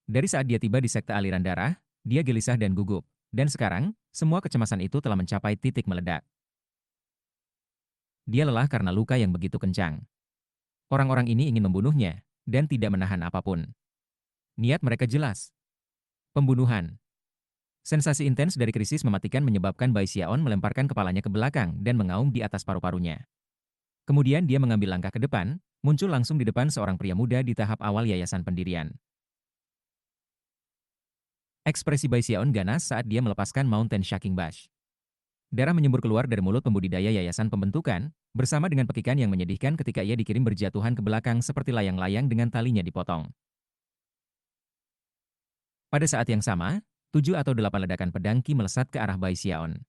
Dari saat dia tiba di sekte aliran darah, dia gelisah dan gugup. Dan sekarang, semua kecemasan itu telah mencapai titik meledak. Dia lelah karena luka yang begitu kencang. Orang-orang ini ingin membunuhnya, dan tidak menahan apapun. Niat mereka jelas. Pembunuhan. Sensasi intens dari krisis mematikan menyebabkan Bai Xiaon melemparkan kepalanya ke belakang dan mengaum di atas paru-parunya. Kemudian dia mengambil langkah ke depan, muncul langsung di depan seorang pria muda di tahap awal yayasan pendirian. Ekspresi Bai Xiaon ganas saat dia melepaskan Mountain Shaking Bash. Darah menyembur keluar dari mulut pembudidaya yayasan pembentukan, bersama dengan pekikan yang menyedihkan ketika ia dikirim berjatuhan ke belakang seperti layang-layang dengan talinya dipotong. Pada saat yang sama, 7 atau 8 ledakan pedang Qi melesat ke arah Bai Xiaon.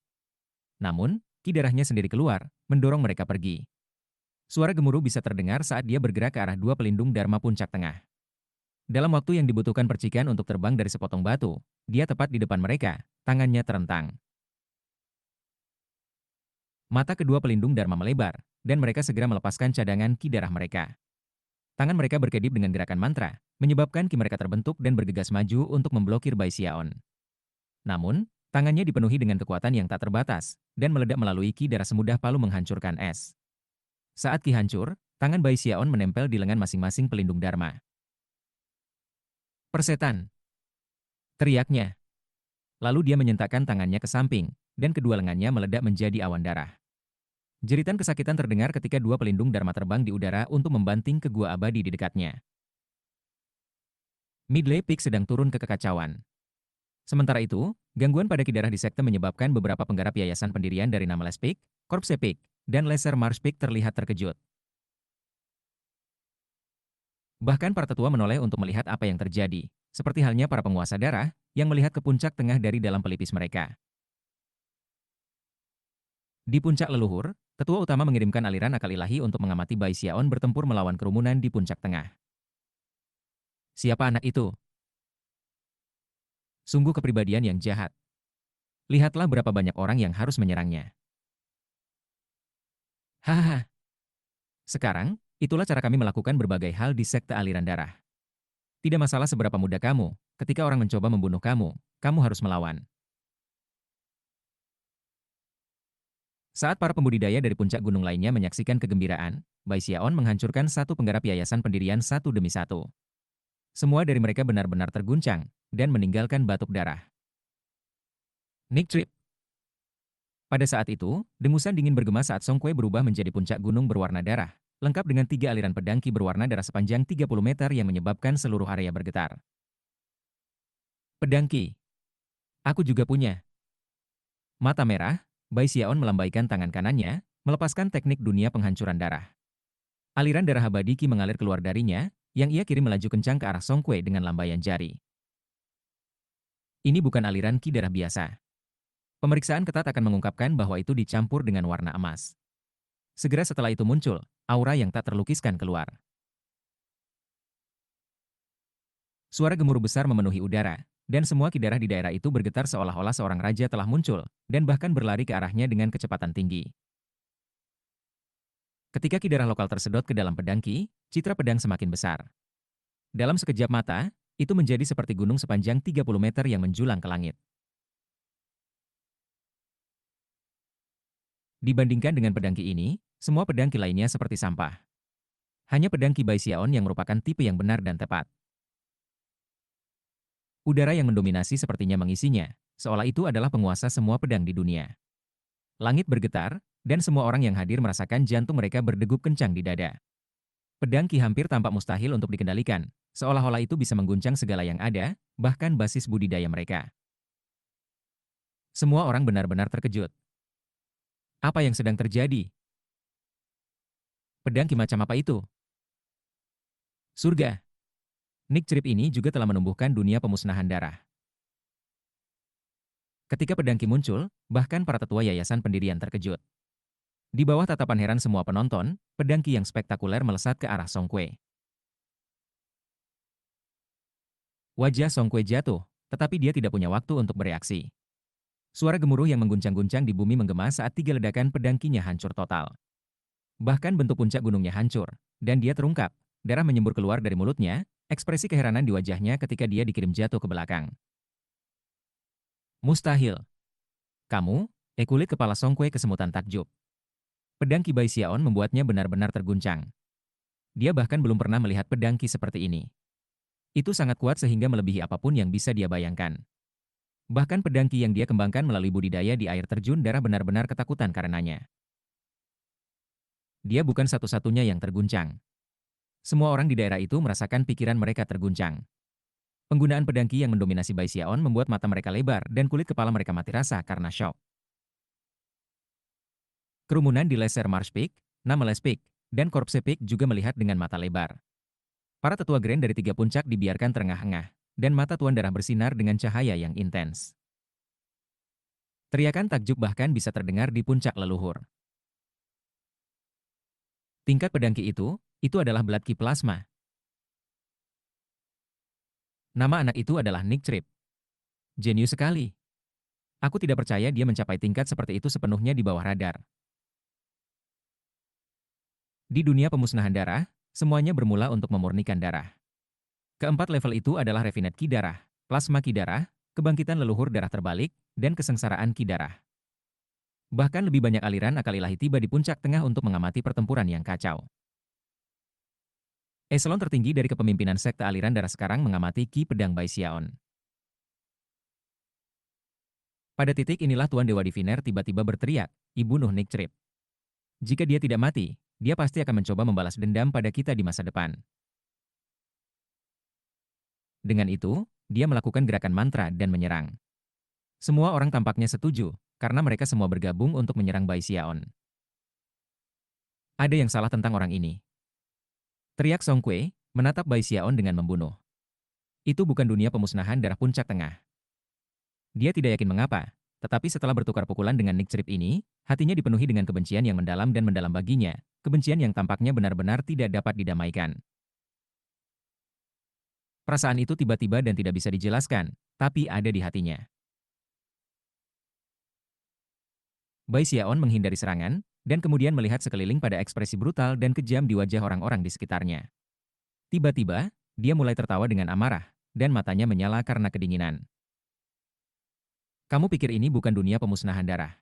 Namun, Qi darahnya sendiri keluar, mendorong mereka pergi. Suara gemuruh bisa terdengar saat dia bergerak ke arah 2 pelindung Dharma puncak tengah. Dalam waktu yang dibutuhkan percikan untuk terbang dari sepotong batu, dia tepat di depan mereka, tangannya terentang. Mata kedua pelindung Dharma melebar, dan mereka segera melepaskan cadangan Qi darah mereka. Tangan mereka berkedip dengan gerakan mantra, menyebabkan Qi mereka terbentuk dan bergegas maju untuk memblokir Bai Xiaon. Namun, tangannya dipenuhi dengan kekuatan yang tak terbatas, dan meledak melalui Qi darah semudah palu menghancurkan es. Saat Qi hancur, tangan Bai Xiaon menempel di lengan masing-masing pelindung Dharma. Persetan! Teriaknya. Lalu dia menyentakkan tangannya ke samping, dan kedua lengannya meledak menjadi awan darah. Jeritan kesakitan terdengar ketika 2 pelindung Dharma terbang di udara untuk membanting ke gua abadi di dekatnya. Midley Peak sedang turun ke kekacauan. Sementara itu, gangguan pada kidarah di sekte menyebabkan beberapa penggarap yayasan pendirian dari Nameless Peak, Corpse Peak, dan Lesser Mars Peak terlihat terkejut. Bahkan para tetua menoleh untuk melihat apa yang terjadi, seperti halnya para penguasa darah yang melihat ke puncak tengah dari dalam pelipis mereka. Di puncak leluhur, tetua utama mengirimkan aliran akal ilahi untuk mengamati Bai Xiaon bertempur melawan kerumunan di puncak tengah. Siapa anak itu? Sungguh kepribadian yang jahat. Lihatlah berapa banyak orang yang harus menyerangnya. Hahaha. Sekarang, itulah cara kami melakukan berbagai hal di sekte aliran darah. Tidak masalah seberapa muda kamu, ketika orang mencoba membunuh kamu, kamu harus melawan. Saat para pembudidaya dari puncak gunung lainnya menyaksikan kegembiraan, Bai Xiaon menghancurkan satu penggarap yayasan pendirian satu demi satu. Semua dari mereka benar-benar terguncang, dan meninggalkan batuk darah. Nick Trip. Pada saat itu, dengusan dingin bergema saat Song Kue berubah menjadi puncak gunung berwarna darah, lengkap dengan 3 aliran pedang Qi berwarna darah sepanjang 30 meter yang menyebabkan seluruh area bergetar. Pedang Qi. Aku juga punya. Mata merah, Bai Xiaon melambaikan tangan kanannya, melepaskan teknik dunia penghancuran darah. Aliran darah abadi Qi mengalir keluar darinya, yang ia kirim melaju kencang ke arah Song Kue dengan lambaian jari. Ini bukan aliran Qi darah biasa. Pemeriksaan ketat akan mengungkapkan bahwa itu dicampur dengan warna emas. Segera setelah itu muncul, aura yang tak terlukiskan keluar. Suara gemuruh besar memenuhi udara, Dan semua ki darah di daerah itu bergetar seolah-olah seorang raja telah muncul, dan bahkan berlari ke arahnya dengan kecepatan tinggi. Ketika ki darah lokal tersedot ke dalam pedang ki, citra pedang semakin besar. Dalam sekejap mata, itu menjadi seperti gunung sepanjang 30 meter yang menjulang ke langit. Dibandingkan dengan pedang ki ini, semua pedang ki lainnya seperti sampah. Hanya pedang ki Bai Xiaon yang merupakan tipe yang benar dan tepat. Udara yang mendominasi sepertinya mengisinya, seolah itu adalah penguasa semua pedang di dunia. Langit bergetar, dan semua orang yang hadir merasakan jantung mereka berdegup kencang di dada. Pedang ki hampir tampak mustahil untuk dikendalikan, seolah-olah itu bisa mengguncang segala yang ada, bahkan basis budidaya mereka. Semua orang benar-benar terkejut. Apa yang sedang terjadi? Pedang ki macam apa itu? Surga. Nick Trip ini juga telah menumbuhkan dunia pemusnahan darah. Ketika pedang ki muncul, bahkan para tetua yayasan pendirian terkejut. Di bawah tatapan heran semua penonton, pedang ki yang spektakuler melesat ke arah Song Kue. Wajah Song Kue jatuh, tetapi dia tidak punya waktu untuk bereaksi. Suara gemuruh yang mengguncang-guncang di bumi menggema saat 3 ledakan pedang ki-nya hancur total. Bahkan bentuk puncak gunungnya hancur, dan dia terungkap. Darah menyembur keluar dari mulutnya, ekspresi keheranan di wajahnya ketika dia dikirim jatuh ke belakang. Mustahil. Kamu, kulit kepala Song Kue kesemutan takjub. Pedang ki Bai Xiaon membuatnya benar-benar terguncang. Dia bahkan belum pernah melihat pedang ki seperti ini. Itu sangat kuat sehingga melebihi apapun yang bisa dia bayangkan. Bahkan pedang ki yang dia kembangkan melalui budidaya di air terjun darah benar-benar ketakutan karenanya. Dia bukan satu-satunya yang terguncang. Semua orang di daerah itu merasakan pikiran mereka terguncang. Penggunaan pedang ki yang mendominasi Bai Xiaon membuat mata mereka lebar dan kulit kepala mereka mati rasa karena syok. Kerumunan di Lesser Marsh Peak, Nameless Peak, dan Corpse Peak juga melihat dengan mata lebar. Para tetua Grand dari 3 puncak dibiarkan terengah-engah, dan mata Tuan Darah bersinar dengan cahaya yang intens. Teriakan takjub bahkan bisa terdengar di puncak leluhur. Tingkat pedang ki itu adalah Blood Ki Plasma. Nama anak itu adalah Nick Trip. Jenius sekali. Aku tidak percaya dia mencapai tingkat seperti itu sepenuhnya di bawah radar. Di dunia pemusnahan darah, semuanya bermula untuk memurnikan darah. Keempat level itu adalah Refinate Ki Darah, Plasma Ki Darah, Kebangkitan Leluhur Darah Terbalik, dan Kesengsaraan Ki Darah. Bahkan lebih banyak aliran akal ilahi tiba di puncak tengah untuk mengamati pertempuran yang kacau. Eselon tertinggi dari kepemimpinan sekte aliran darah sekarang mengamati Ki Pedang Bai Xiaon. Pada titik inilah Tuan Dewa Diviner tiba-tiba berteriak, "Ibu Nuh Nick Trip. Jika dia tidak mati, dia pasti akan mencoba membalas dendam pada kita di masa depan." Dengan itu, dia melakukan gerakan mantra dan menyerang. Semua orang tampaknya setuju, karena mereka semua bergabung untuk menyerang Bai Xiaon. Ada yang salah tentang orang ini. Teriak Song Kue, menatap Bai Xiaon dengan membunuh. Itu bukan dunia pemusnahan darah puncak tengah. Dia tidak yakin mengapa, tetapi setelah bertukar pukulan dengan Nick Trip ini, hatinya dipenuhi dengan kebencian yang mendalam dan mendalam baginya, kebencian yang tampaknya benar-benar tidak dapat didamaikan. Perasaan itu tiba-tiba dan tidak bisa dijelaskan, tapi ada di hatinya. Bai Xiaon menghindari serangan, dan kemudian melihat sekeliling pada ekspresi brutal dan kejam di wajah orang-orang di sekitarnya. Tiba-tiba, dia mulai tertawa dengan amarah, dan matanya menyala karena kedinginan. Kamu pikir ini bukan dunia pemusnahan darah?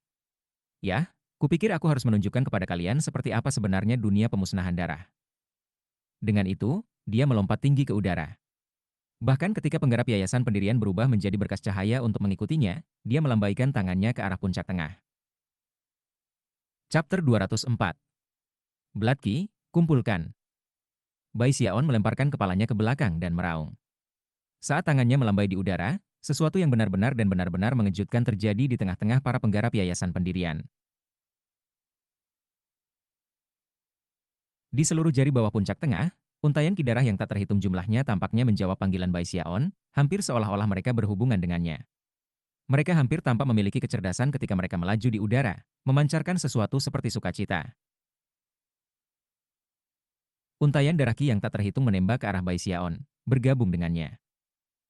Ya, kupikir aku harus menunjukkan kepada kalian seperti apa sebenarnya dunia pemusnahan darah. Dengan itu, dia melompat tinggi ke udara. Bahkan ketika penggarap yayasan pendirian berubah menjadi berkas cahaya untuk mengikutinya, dia melambaikan tangannya ke arah puncak tengah. Chapter 204. Blood Ki, kumpulkan. Bai Xiaon melemparkan kepalanya ke belakang dan meraung. Saat tangannya melambai di udara, sesuatu yang benar-benar dan benar-benar mengejutkan terjadi di tengah-tengah para penggarap yayasan pendirian. Di seluruh jari bawah puncak tengah, untayan ki darah yang tak terhitung jumlahnya tampaknya menjawab panggilan Bai Xiaon, hampir seolah-olah mereka berhubungan dengannya. Mereka hampir tampak memiliki kecerdasan ketika mereka melaju di udara, memancarkan sesuatu seperti sukacita. Untayan darah ki yang tak terhitung menembak ke arah Bai Xiaon, bergabung dengannya.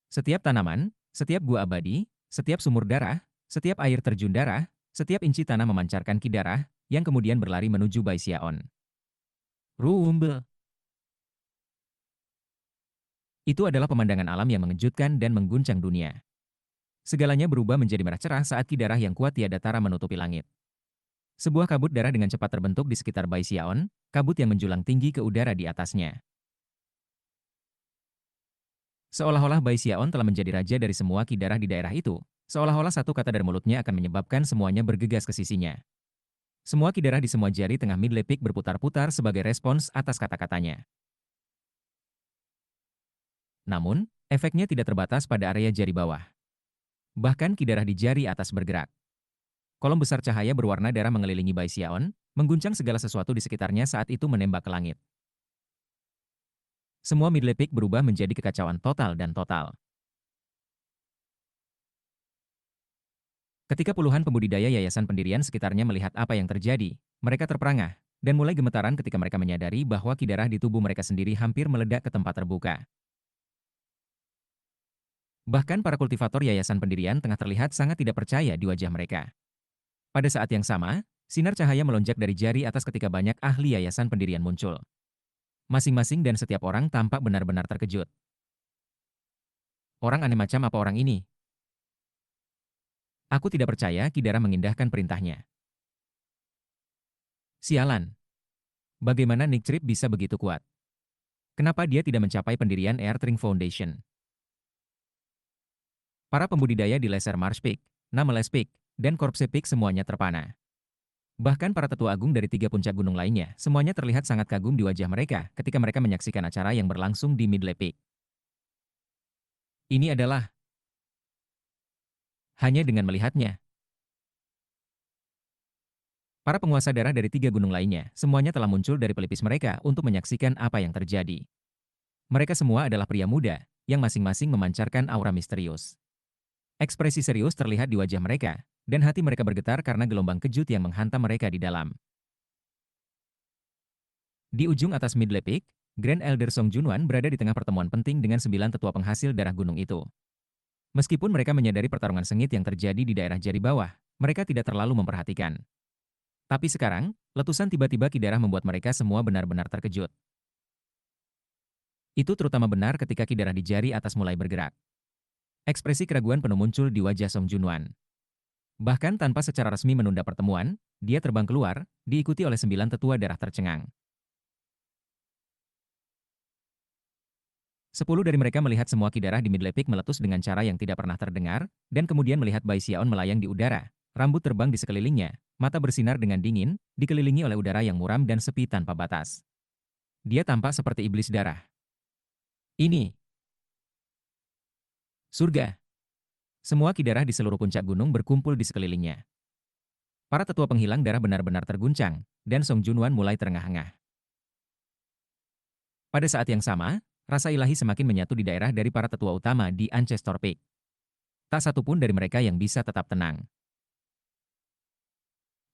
Setiap tanaman, Setiap gua abadi, setiap sumur darah, setiap air terjun darah, setiap inci tanah memancarkan ki darah, yang kemudian berlari menuju Baixiaon. Rumble. Itu adalah pemandangan alam yang mengejutkan dan mengguncang dunia. Segalanya berubah menjadi merah cerah saat ki darah yang kuat tiada tara menutupi langit. Sebuah kabut darah dengan cepat terbentuk di sekitar Baixiaon, kabut yang menjulang tinggi ke udara di atasnya. Seolah-olah Baixiaon telah menjadi raja dari semua ki darah di daerah itu, seolah-olah satu kata dari mulutnya akan menyebabkan semuanya bergegas ke sisinya. Semua ki darah di semua jari tengah Midley Peak berputar-putar sebagai respons atas kata-katanya. Namun, efeknya tidak terbatas pada area jari bawah. Bahkan ki darah di jari atas bergerak. Kolom besar cahaya berwarna darah mengelilingi Baixiaon, mengguncang segala sesuatu di sekitarnya saat itu menembak ke langit. Semua Midley Peak berubah menjadi kekacauan total dan total. Ketika puluhan pembudidaya yayasan pendirian sekitarnya melihat apa yang terjadi, mereka terperangah, dan mulai gemetaran ketika mereka menyadari bahwa ki darah di tubuh mereka sendiri hampir meledak ke tempat terbuka. Bahkan para kultivator yayasan pendirian tengah terlihat sangat tidak percaya di wajah mereka. Pada saat yang sama, sinar cahaya melonjak dari jari atas ketika banyak ahli yayasan pendirian muncul. Masing-masing dan setiap orang tampak benar-benar terkejut. Orang aneh macam apa orang ini? Aku tidak percaya ki darah mengindahkan perintahnya. Sialan. Bagaimana Nick Trip bisa begitu kuat? Kenapa dia tidak mencapai pendirian Earthring Foundation? Para pembudidaya di Lesser Marsh Peak, Nameless Peak, dan Corpse Peak semuanya terpana. Bahkan para tetua agung dari 3 puncak gunung lainnya, semuanya terlihat sangat kagum di wajah mereka ketika mereka menyaksikan acara yang berlangsung di Midley Peak. Ini adalah hanya dengan melihatnya. Para penguasa darah dari 3 gunung lainnya, semuanya telah muncul dari pelipis mereka untuk menyaksikan apa yang terjadi. Mereka semua adalah pria muda, yang masing-masing memancarkan aura misterius. Ekspresi serius terlihat di wajah mereka, dan hati mereka bergetar karena gelombang kejut yang menghantam mereka di dalam. Di ujung atas Midley Peak, Grand Elder Song Junwan berada di tengah pertemuan penting dengan 9 tetua penghasil darah gunung itu. Meskipun mereka menyadari pertarungan sengit yang terjadi di daerah jari bawah, mereka tidak terlalu memperhatikan. Tapi sekarang, letusan tiba-tiba ki darah membuat mereka semua benar-benar terkejut. Itu terutama benar ketika ki darah di jari atas mulai bergerak. Ekspresi keraguan penuh muncul di wajah Song Junwan. Bahkan tanpa secara resmi menunda pertemuan, dia terbang keluar, diikuti oleh 9 tetua darah tercengang. 10 dari mereka melihat semua ki darah di Midley Peak meletus dengan cara yang tidak pernah terdengar, dan kemudian melihat Baixiaon melayang di udara, rambut terbang di sekelilingnya, mata bersinar dengan dingin, dikelilingi oleh udara yang muram dan sepi tanpa batas. Dia tampak seperti iblis darah. Ini surga. Semua ki darah di seluruh puncak gunung berkumpul di sekelilingnya. Para tetua penghilang darah benar-benar terguncang, dan Song Junwan mulai terengah-engah. Pada saat yang sama, rasa ilahi semakin menyatu di daerah dari para tetua utama di Ancestor Peak. Tak satu pun dari mereka yang bisa tetap tenang.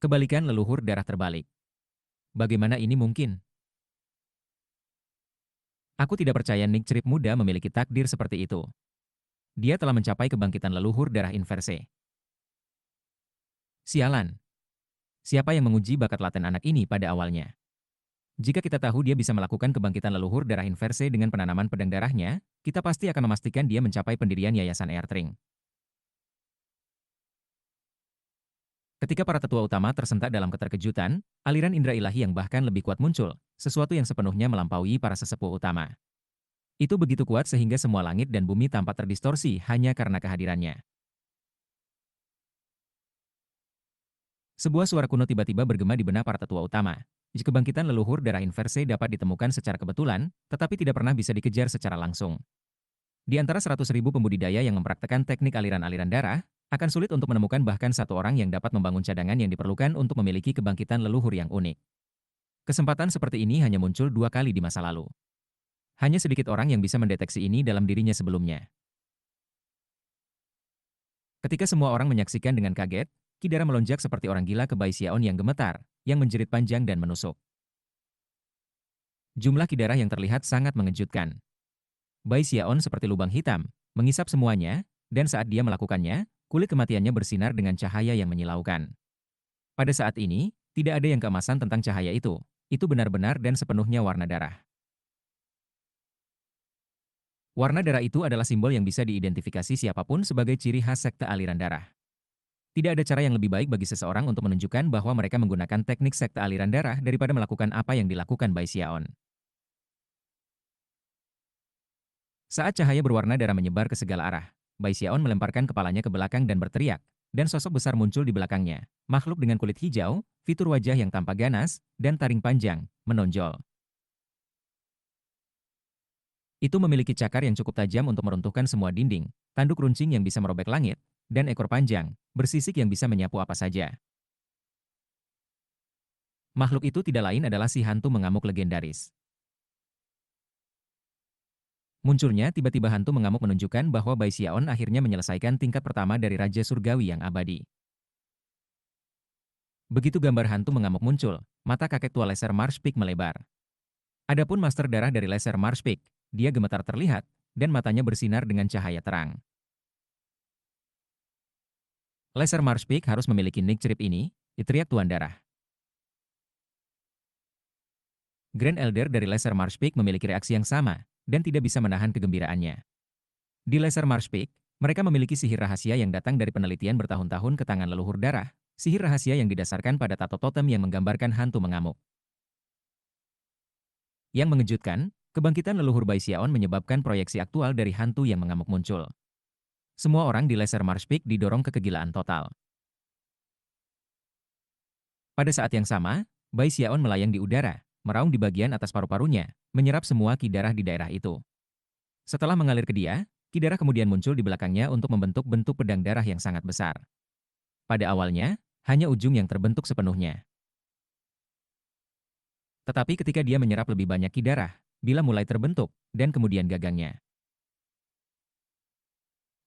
Kebalikan leluhur darah terbalik. Bagaimana ini mungkin? Aku tidak percaya Nick Trip muda memiliki takdir seperti itu. Dia telah mencapai kebangkitan leluhur darah inverse. Sialan. Siapa yang menguji bakat laten anak ini pada awalnya? Jika kita tahu dia bisa melakukan kebangkitan leluhur darah inverse dengan penanaman pedang darahnya, kita pasti akan memastikan dia mencapai pendirian Yayasan Earthring. Ketika para tetua utama tersentak dalam keterkejutan, aliran indera ilahi yang bahkan lebih kuat muncul, sesuatu yang sepenuhnya melampaui para sesepuh utama. Itu begitu kuat sehingga semua langit dan bumi tampak terdistorsi hanya karena kehadirannya. Sebuah suara kuno tiba-tiba bergema di benak para tetua utama. Jika kebangkitan leluhur darah inverse dapat ditemukan secara kebetulan, tetapi tidak pernah bisa dikejar secara langsung. Di antara 100.000 pembudidaya yang mempraktekkan teknik aliran-aliran darah, akan sulit untuk menemukan bahkan satu orang yang dapat membangun cadangan yang diperlukan untuk memiliki kebangkitan leluhur yang unik. Kesempatan seperti ini hanya muncul 2 kali di masa lalu. Hanya sedikit orang yang bisa mendeteksi ini dalam dirinya sebelumnya. Ketika semua orang menyaksikan dengan kaget, ki darah melonjak seperti orang gila ke Baixiaon yang gemetar, yang menjerit panjang dan menusuk. Jumlah ki darah yang terlihat sangat mengejutkan. Baixiaon seperti lubang hitam, mengisap semuanya, dan saat dia melakukannya, kulit kematiannya bersinar dengan cahaya yang menyilaukan. Pada saat ini, tidak ada yang keemasan tentang cahaya itu. Itu benar-benar dan sepenuhnya warna darah. Warna darah itu adalah simbol yang bisa diidentifikasi siapapun sebagai ciri khas sekte aliran darah. Tidak ada cara yang lebih baik bagi seseorang untuk menunjukkan bahwa mereka menggunakan teknik sekte aliran darah daripada melakukan apa yang dilakukan Bai Xiaon. Saat cahaya berwarna darah menyebar ke segala arah, Bai Xiaon melemparkan kepalanya ke belakang dan berteriak, dan sosok besar muncul di belakangnya. Makhluk dengan kulit hijau, fitur wajah yang tampak ganas, dan taring panjang, menonjol. Itu memiliki cakar yang cukup tajam untuk meruntuhkan semua dinding, tanduk runcing yang bisa merobek langit, dan ekor panjang, bersisik yang bisa menyapu apa saja. Makhluk itu tidak lain adalah si hantu mengamuk legendaris. Munculnya tiba-tiba hantu mengamuk menunjukkan bahwa Bai Xiaon akhirnya menyelesaikan tingkat pertama dari Raja Surgawi yang abadi. Begitu gambar hantu mengamuk muncul, mata kakek tua Laser Mars Peak melebar. Adapun Master Darah dari Laser Mars Peak, dia gemetar terlihat, dan matanya bersinar dengan cahaya terang. Laser Mars Peak harus memiliki nick cerip ini, teriak Tuan Darah. Grand Elder dari Laser Mars Peak memiliki reaksi yang sama, dan tidak bisa menahan kegembiraannya. Di Laser Mars Peak, mereka memiliki sihir rahasia yang datang dari penelitian bertahun-tahun ke tangan leluhur darah, sihir rahasia yang didasarkan pada tato totem yang menggambarkan hantu mengamuk. Yang mengejutkan, kebangkitan leluhur Bai Xiaon menyebabkan proyeksi aktual dari hantu yang mengamuk muncul. Semua orang di Laser Mars Peak didorong ke kegilaan total. Pada saat yang sama, Bai Xiaon melayang di udara, meraung di bagian atas paru-parunya, menyerap semua ki darah di daerah itu. Setelah mengalir ke dia, ki darah kemudian muncul di belakangnya untuk membentuk bentuk pedang darah yang sangat besar. Pada awalnya, hanya ujung yang terbentuk sepenuhnya. Tetapi ketika dia menyerap lebih banyak ki darah, bila mulai terbentuk, dan kemudian gagangnya.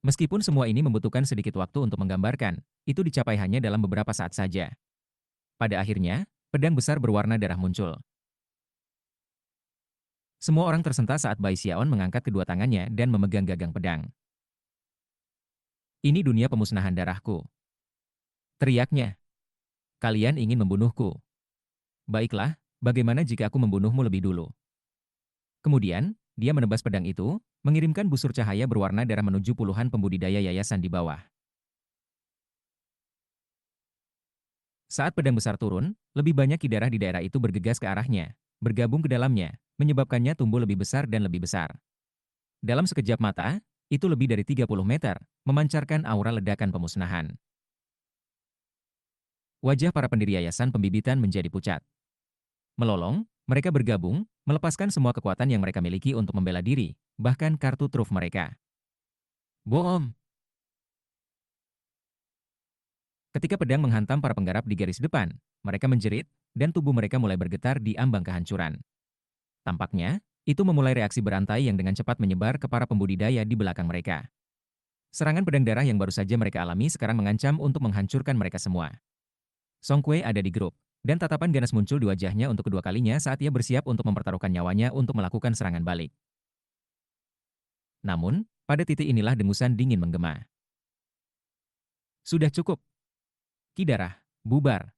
Meskipun semua ini membutuhkan sedikit waktu untuk menggambarkan, itu dicapai hanya dalam beberapa saat saja. Pada akhirnya, pedang besar berwarna darah muncul. Semua orang tersentak saat Bai Xiaon mengangkat kedua tangannya dan memegang gagang pedang. Ini dunia pemusnahan darahku. Teriaknya. Kalian ingin membunuhku. Baiklah, bagaimana jika aku membunuhmu lebih dulu? Kemudian, dia menebas pedang itu, mengirimkan busur cahaya berwarna darah menuju puluhan pembudidaya yayasan di bawah. Saat pedang besar turun, lebih banyak ki darah di daerah itu bergegas ke arahnya, bergabung ke dalamnya, menyebabkannya tumbuh lebih besar dan lebih besar. Dalam sekejap mata, itu lebih dari 30 meter, memancarkan aura ledakan pemusnahan. Wajah para pendiri yayasan pembibitan menjadi pucat. Melolong, mereka bergabung, melepaskan semua kekuatan yang mereka miliki untuk membela diri, bahkan kartu truf mereka. Boom! Ketika pedang menghantam para penggarap di garis depan, mereka menjerit, dan tubuh mereka mulai bergetar di ambang kehancuran. Tampaknya, itu memulai reaksi berantai yang dengan cepat menyebar ke para pembudidaya di belakang mereka. Serangan pedang darah yang baru saja mereka alami sekarang mengancam untuk menghancurkan mereka semua. Song Kuei ada di grup, dan tatapan ganas muncul di wajahnya untuk kedua kalinya saat ia bersiap untuk mempertaruhkan nyawanya untuk melakukan serangan balik. Namun, pada titik inilah dengusan dingin menggema. Sudah cukup. Ki darah, bubar.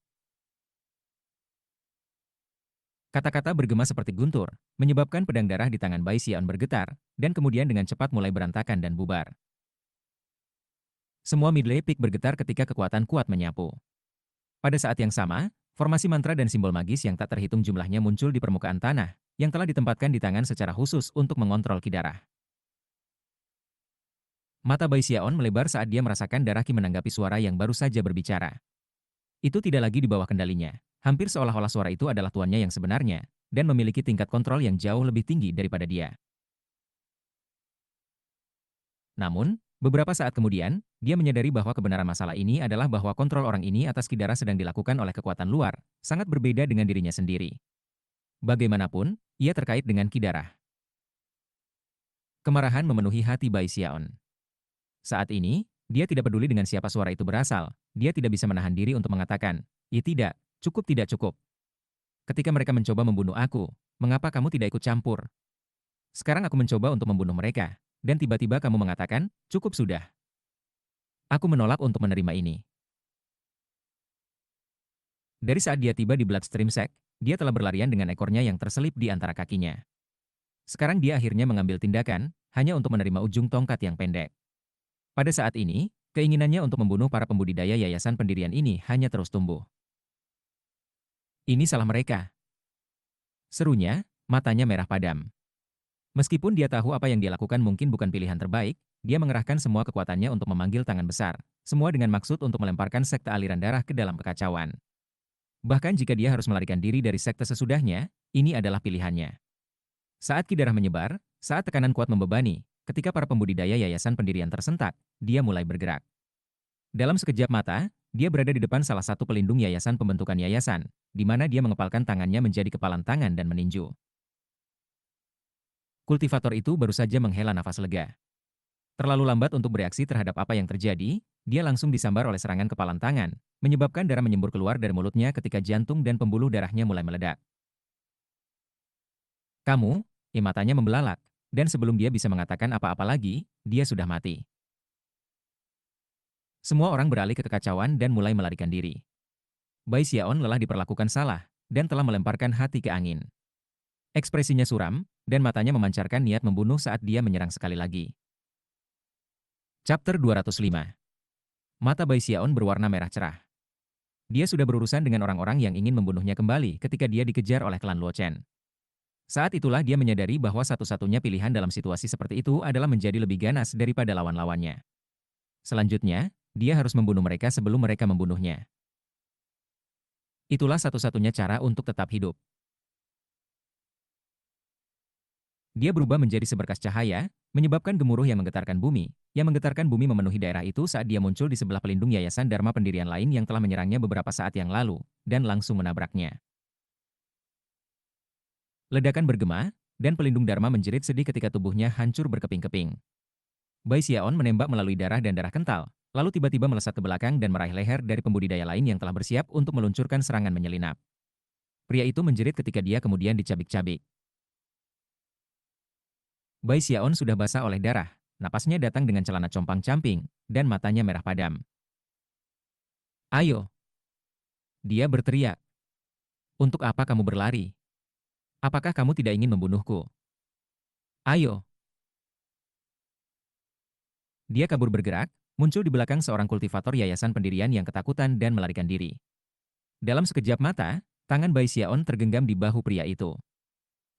Kata-kata bergema seperti guntur, menyebabkan pedang darah di tangan Bai Xiaon bergetar, dan kemudian dengan cepat mulai berantakan dan bubar. Semua Midley Peak bergetar ketika kekuatan kuat menyapu. Pada saat yang sama, formasi mantra dan simbol magis yang tak terhitung jumlahnya muncul di permukaan tanah, yang telah ditempatkan di tangan secara khusus untuk mengontrol ki darah. Mata Bai Xiaon melebar saat dia merasakan darah ki menanggapi suara yang baru saja berbicara. Itu tidak lagi di bawah kendalinya. Hampir seolah-olah suara itu adalah tuannya yang sebenarnya, dan memiliki tingkat kontrol yang jauh lebih tinggi daripada dia. Namun, beberapa saat kemudian, dia menyadari bahwa kebenaran masalah ini adalah bahwa kontrol orang ini atas ki darah sedang dilakukan oleh kekuatan luar, sangat berbeda dengan dirinya sendiri. Bagaimanapun, ia terkait dengan ki darah. Kemarahan memenuhi hati Bai Xiaon. Saat ini, dia tidak peduli dengan siapa suara itu berasal, dia tidak bisa menahan diri untuk mengatakan, tidak, cukup tidak cukup. Ketika mereka mencoba membunuh aku, mengapa kamu tidak ikut campur? Sekarang aku mencoba untuk membunuh mereka, dan tiba-tiba kamu mengatakan, cukup sudah. Aku menolak untuk menerima ini. Dari saat dia tiba di Bloodstream Sect, dia telah berlarian dengan ekornya yang terselip di antara kakinya. Sekarang dia akhirnya mengambil tindakan, hanya untuk menerima ujung tongkat yang pendek. Pada saat ini, keinginannya untuk membunuh para pembudidaya yayasan pendirian ini hanya terus tumbuh. Ini salah mereka. Serunya, matanya merah padam. Meskipun dia tahu apa yang dia lakukan mungkin bukan pilihan terbaik, dia mengerahkan semua kekuatannya untuk memanggil tangan besar, semua dengan maksud untuk melemparkan sekte aliran darah ke dalam kekacauan. Bahkan jika dia harus melarikan diri dari sekte sesudahnya, ini adalah pilihannya. Saat ki darah menyebar, saat tekanan kuat membebani, ketika para pembudidaya yayasan pendirian tersentak, dia mulai bergerak. Dalam sekejap mata, dia berada di depan salah satu pelindung yayasan pembentukan yayasan, di mana dia mengepalkan tangannya menjadi kepalan tangan dan meninju. Kultivator itu baru saja menghela nafas lega. Terlalu lambat untuk bereaksi terhadap apa yang terjadi, dia langsung disambar oleh serangan kepalan tangan, menyebabkan darah menyembur keluar dari mulutnya ketika jantung dan pembuluh darahnya mulai meledak. Kamu, matanya membelalak, dan sebelum dia bisa mengatakan apa-apa lagi, dia sudah mati. Semua orang beralih ke kekacauan dan mulai melarikan diri. Bai Xiaon lelah diperlakukan salah, dan telah melemparkan hati ke angin. Ekspresinya suram, dan matanya memancarkan niat membunuh saat dia menyerang sekali lagi. Chapter 205. Mata Bai Xiaon berwarna merah cerah. Dia sudah berurusan dengan orang-orang yang ingin membunuhnya kembali ketika dia dikejar oleh klan Luo Chen. Saat itulah dia menyadari bahwa satu-satunya pilihan dalam situasi seperti itu adalah menjadi lebih ganas daripada lawan-lawannya. Selanjutnya, dia harus membunuh mereka sebelum mereka membunuhnya. Itulah satu-satunya cara untuk tetap hidup. Dia berubah menjadi seberkas cahaya, menyebabkan gemuruh yang menggetarkan bumi. Yang menggetarkan bumi memenuhi daerah itu saat dia muncul di sebelah pelindung yayasan Dharma pendirian lain yang telah menyerangnya beberapa saat yang lalu, dan langsung menabraknya. Ledakan bergema, dan pelindung Dharma menjerit sedih ketika tubuhnya hancur berkeping-keping. Bai Xiaon menembak melalui darah dan darah kental, lalu tiba-tiba melesat ke belakang dan meraih leher dari pembudidaya lain yang telah bersiap untuk meluncurkan serangan menyelinap. Pria itu menjerit ketika dia kemudian dicabik-cabik. Bai Xiaon sudah basah oleh darah, napasnya datang dengan celana compang-camping, dan matanya merah padam. Ayo! Dia berteriak. Untuk apa kamu berlari? Apakah kamu tidak ingin membunuhku? Ayo! Dia kabur bergerak, muncul di belakang seorang kultivator yayasan pendirian yang ketakutan dan melarikan diri. Dalam sekejap mata, tangan Bai Xiaon tergenggam di bahu pria itu.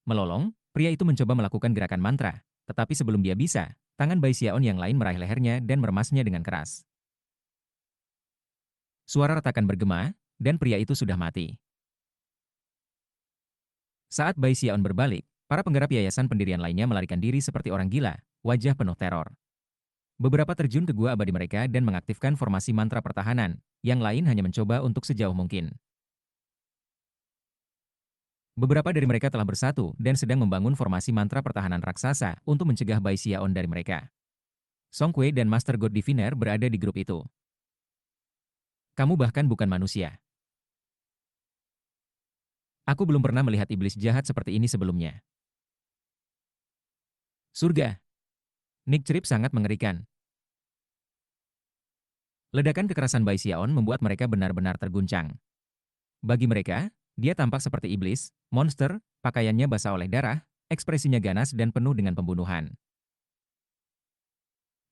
Melolong, pria itu mencoba melakukan gerakan mantra, tetapi sebelum dia bisa, tangan Bai Xiaon yang lain meraih lehernya dan meremasnya dengan keras. Suara retakan bergema, dan pria itu sudah mati. Saat Bai Xiaon berbalik, para penggarap yayasan pendirian lainnya melarikan diri seperti orang gila, wajah penuh teror. Beberapa terjun ke gua abadi mereka dan mengaktifkan formasi mantra pertahanan, yang lain hanya mencoba untuk sejauh mungkin. Beberapa dari mereka telah bersatu dan sedang membangun formasi mantra pertahanan raksasa untuk mencegah Bai Xiaon dari mereka. Song Kuei dan Master God Diviner berada di grup itu. Kamu bahkan bukan manusia. Aku belum pernah melihat iblis jahat seperti ini sebelumnya. Surga. Nick Trip sangat mengerikan. Ledakan kekerasan Bai Xiaon membuat mereka benar-benar terguncang. Bagi mereka, dia tampak seperti iblis, monster, pakaiannya basah oleh darah, ekspresinya ganas dan penuh dengan pembunuhan.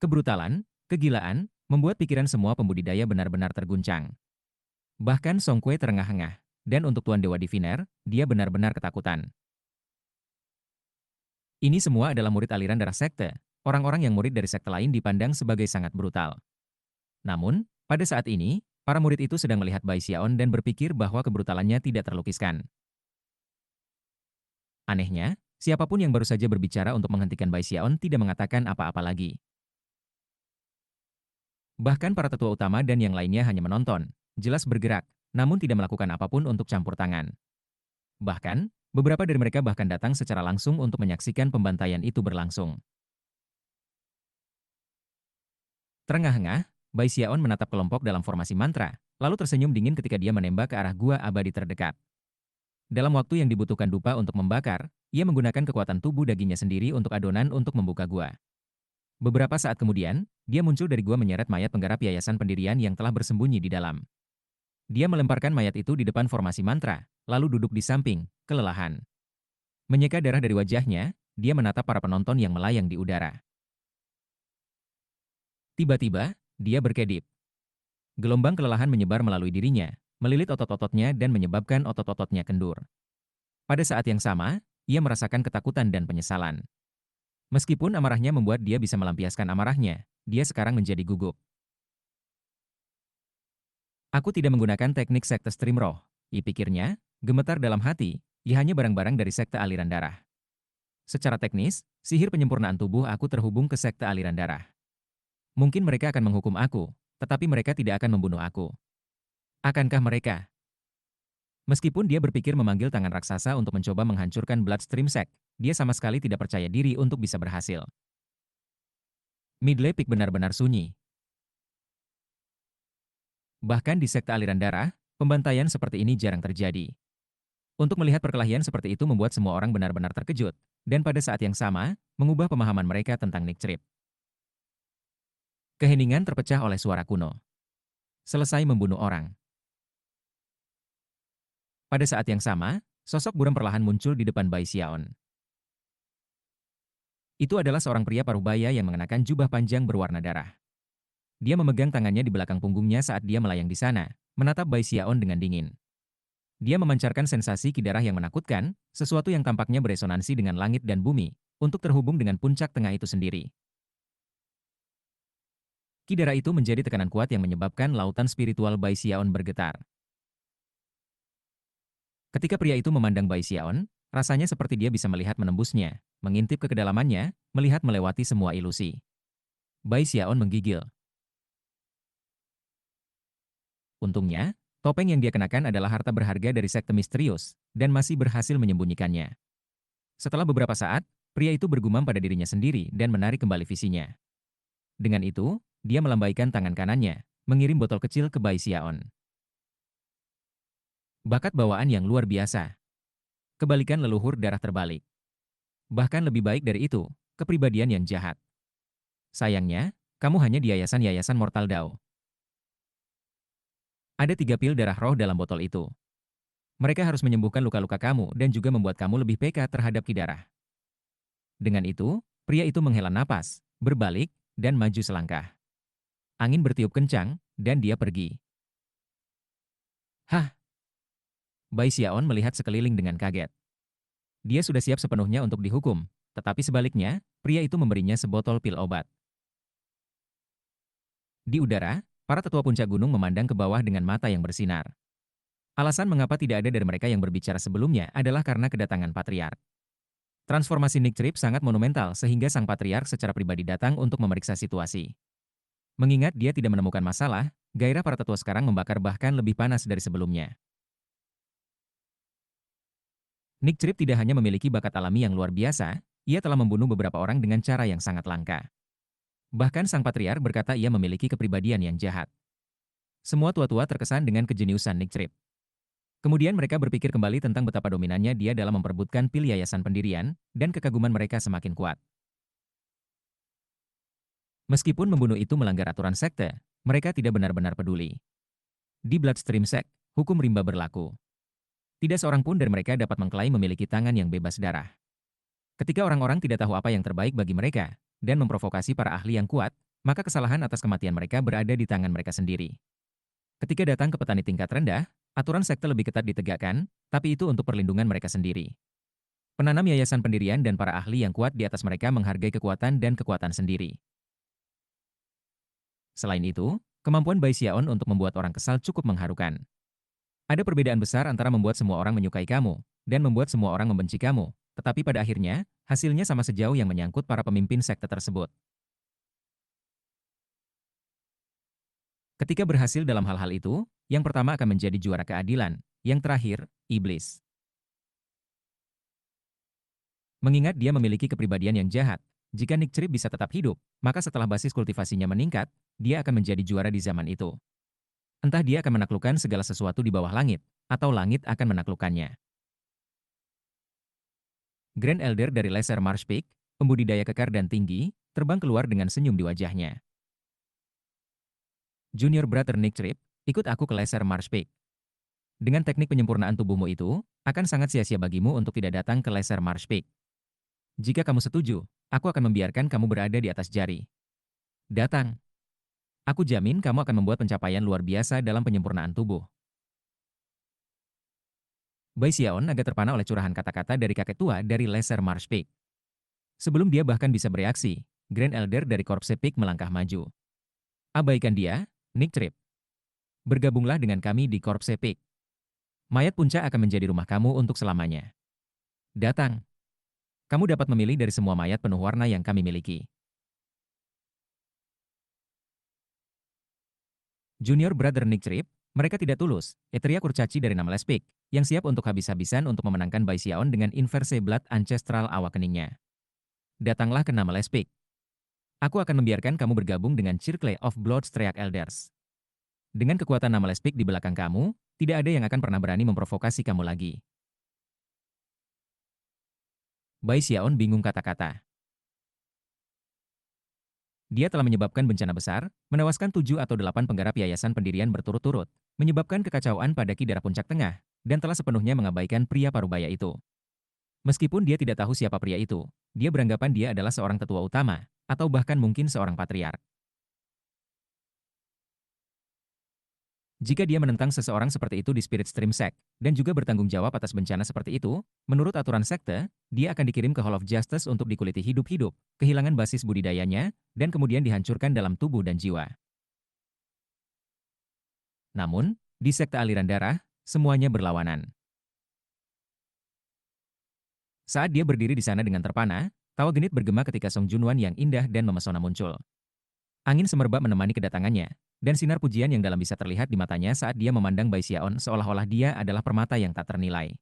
Kebrutalan, kegilaan, membuat pikiran semua pembudidaya benar-benar terguncang. Bahkan Song Kuei terengah-engah, dan untuk Tuan Dewa Diviner, dia benar-benar ketakutan. Ini semua adalah murid aliran darah sekte. Orang-orang yang murid dari sekte lain dipandang sebagai sangat brutal. Namun, pada saat ini, para murid itu sedang melihat Bai Xiaon dan berpikir bahwa kebrutalannya tidak terlukiskan. Anehnya, siapapun yang baru saja berbicara untuk menghentikan Bai Xiaon tidak mengatakan apa-apa lagi. Bahkan para tetua utama dan yang lainnya hanya menonton, jelas bergerak, namun tidak melakukan apapun untuk campur tangan. Bahkan, beberapa dari mereka bahkan datang secara langsung untuk menyaksikan pembantaian itu berlangsung. Terengah-engah, Bai Xiaon menatap kelompok dalam formasi mantra, lalu tersenyum dingin ketika dia menembak ke arah gua abadi terdekat. Dalam waktu yang dibutuhkan dupa untuk membakar, ia menggunakan kekuatan tubuh dagingnya sendiri untuk adonan untuk membuka gua. Beberapa saat kemudian, dia muncul dari gua menyeret mayat penggarap yayasan pendirian yang telah bersembunyi di dalam. Dia melemparkan mayat itu di depan formasi mantra, lalu duduk di samping, kelelahan. Menyeka darah dari wajahnya, dia menatap para penonton yang melayang di udara. Tiba-tiba, dia berkedip. Gelombang kelelahan menyebar melalui dirinya, melilit otot-ototnya dan menyebabkan otot-ototnya kendur. Pada saat yang sama, ia merasakan ketakutan dan penyesalan. Meskipun amarahnya membuat dia bisa melampiaskan amarahnya, dia sekarang menjadi gugup. Aku tidak menggunakan teknik sekte stream roh, pikirnya, gemetar dalam hati, ia hanya barang-barang dari sekte aliran darah. Secara teknis, sihir penyempurnaan tubuh aku terhubung ke sekte aliran darah. Mungkin mereka akan menghukum aku, tetapi mereka tidak akan membunuh aku. Akankah mereka? Meskipun dia berpikir memanggil tangan raksasa untuk mencoba menghancurkan Bloodstream Sect, dia sama sekali tidak percaya diri untuk bisa berhasil. Midley Peak benar-benar sunyi. Bahkan di sekte aliran darah, pembantaian seperti ini jarang terjadi. Untuk melihat perkelahian seperti itu membuat semua orang benar-benar terkejut, dan pada saat yang sama, mengubah pemahaman mereka tentang Nick Trip. Keheningan terpecah oleh suara kuno. Selesai membunuh orang. Pada saat yang sama, sosok buram perlahan muncul di depan Bai Xiaon. Itu adalah seorang pria parubaya yang mengenakan jubah panjang berwarna darah. Dia memegang tangannya di belakang punggungnya saat dia melayang di sana, menatap Bai Xiaon dengan dingin. Dia memancarkan sensasi ki darah yang menakutkan, sesuatu yang tampaknya beresonansi dengan langit dan bumi, untuk terhubung dengan puncak tengah itu sendiri. Ki darah itu menjadi tekanan kuat yang menyebabkan lautan spiritual Bai Xiaon bergetar. Ketika pria itu memandang Bai Xiaon, rasanya seperti dia bisa melihat menembusnya, mengintip ke kedalamannya, melihat melewati semua ilusi. Bai Xiaon menggigil. Untungnya, topeng yang dia kenakan adalah harta berharga dari sekte misterius, dan masih berhasil menyembunyikannya. Setelah beberapa saat, pria itu bergumam pada dirinya sendiri dan menarik kembali visinya. Dengan itu, dia melambaikan tangan kanannya, mengirim botol kecil ke Bai Xiaon. Bakat bawaan yang luar biasa. Kebalikan leluhur darah terbalik. Bahkan lebih baik dari itu, kepribadian yang jahat. Sayangnya, kamu hanya di yayasan-yayasan Mortal Dao. Ada 3 pil darah roh dalam botol itu. Mereka harus menyembuhkan luka-luka kamu dan juga membuat kamu lebih peka terhadap ki darah. Dengan itu, pria itu menghela napas, berbalik, dan maju selangkah. Angin bertiup kencang, dan dia pergi. Hah? Bai Xiaon melihat sekeliling dengan kaget. Dia sudah siap sepenuhnya untuk dihukum, tetapi sebaliknya, pria itu memberinya sebotol pil obat. Di udara, para tetua puncak gunung memandang ke bawah dengan mata yang bersinar. Alasan mengapa tidak ada dari mereka yang berbicara sebelumnya adalah karena kedatangan patriark. Transformasi Nick Trip sangat monumental sehingga sang patriark secara pribadi datang untuk memeriksa situasi. Mengingat dia tidak menemukan masalah, gairah para tetua sekarang membakar bahkan lebih panas dari sebelumnya. Nick Trip tidak hanya memiliki bakat alami yang luar biasa, ia telah membunuh beberapa orang dengan cara yang sangat langka. Bahkan sang patriark berkata ia memiliki kepribadian yang jahat. Semua tua-tua terkesan dengan kejeniusan Nick Trip. Kemudian mereka berpikir kembali tentang betapa dominannya dia dalam memperebutkan pil yayasan pendirian, dan kekaguman mereka semakin kuat. Meskipun membunuh itu melanggar aturan sekte, mereka tidak benar-benar peduli. Di Bloodstream Sect, hukum rimba berlaku. Tidak seorang pun dari mereka dapat mengklaim memiliki tangan yang bebas darah. Ketika orang-orang tidak tahu apa yang terbaik bagi mereka, dan memprovokasi para ahli yang kuat, maka kesalahan atas kematian mereka berada di tangan mereka sendiri. Ketika datang ke petani tingkat rendah, aturan sekte lebih ketat ditegakkan, tapi itu untuk perlindungan mereka sendiri. Penanam yayasan pendirian dan para ahli yang kuat di atas mereka menghargai kekuatan dan kekuatan sendiri. Selain itu, kemampuan Bai Xiaon untuk membuat orang kesal cukup mengharukan. Ada perbedaan besar antara membuat semua orang menyukai kamu, dan membuat semua orang membenci kamu, tetapi pada akhirnya, hasilnya sama sejauh yang menyangkut para pemimpin sekte tersebut. Ketika berhasil dalam hal-hal itu, yang pertama akan menjadi juara keadilan, yang terakhir, iblis. Mengingat dia memiliki kepribadian yang jahat, jika Nick Trip bisa tetap hidup, maka setelah basis kultivasinya meningkat, dia akan menjadi juara di zaman itu. Entah dia akan menaklukkan segala sesuatu di bawah langit, atau langit akan menaklukkannya. Grand Elder dari Lesser Marsh Peak, pembudidaya kekar dan tinggi, terbang keluar dengan senyum di wajahnya. Junior Brother Nick Trip, ikut aku ke Laser Marsh Peak. Dengan teknik penyempurnaan tubuhmu itu, akan sangat sia-sia bagimu untuk tidak datang ke Laser Marsh Peak. Jika kamu setuju, aku akan membiarkan kamu berada di atas jari. Datang. Aku jamin kamu akan membuat pencapaian luar biasa dalam penyempurnaan tubuh. Bai Xiaon agak terpana oleh curahan kata-kata dari kakek tua dari Laser Marsh Peak. Sebelum dia bahkan bisa bereaksi, Grand Elder dari Corpse Peak melangkah maju. Abaikan dia, Nick Trip. Bergabunglah dengan kami di Corpse Peak. Mayat puncak akan menjadi rumah kamu untuk selamanya. Datang. Kamu dapat memilih dari semua mayat penuh warna yang kami miliki. Junior Brother Nick Trip, mereka tidak tulus, Eteria kurcaci dari nama Peak, yang siap untuk habis-habisan untuk memenangkan Bai Xiaon dengan inverse blood ancestral awak keningnya. Datanglah ke nama Peak. Aku akan membiarkan kamu bergabung dengan Circle of Blood Striak Elders. Dengan kekuatan nama Peak di belakang kamu, tidak ada yang akan pernah berani memprovokasi kamu lagi. Bai Xiaon bingung kata-kata. Dia telah menyebabkan bencana besar, menewaskan 7 atau 8 penggarap yayasan pendirian berturut-turut, menyebabkan kekacauan pada Ki Darah Puncak Tengah, dan telah sepenuhnya mengabaikan pria parubaya itu. Meskipun dia tidak tahu siapa pria itu, dia beranggapan dia adalah seorang tetua utama, atau bahkan mungkin seorang patriark. Jika dia menentang seseorang seperti itu di Spirit Stream Sect, dan juga bertanggung jawab atas bencana seperti itu, menurut aturan sekte, dia akan dikirim ke Hall of Justice untuk dikuliti hidup-hidup, kehilangan basis budidayanya, dan kemudian dihancurkan dalam tubuh dan jiwa. Namun, di sekte aliran darah, semuanya berlawanan. Saat dia berdiri di sana dengan terpana, tawa genit bergema ketika Song Junwan yang indah dan memesona muncul. Angin semerbak menemani kedatangannya, dan sinar pujian yang dalam bisa terlihat di matanya saat dia memandang Bai Xiaon seolah-olah dia adalah permata yang tak ternilai.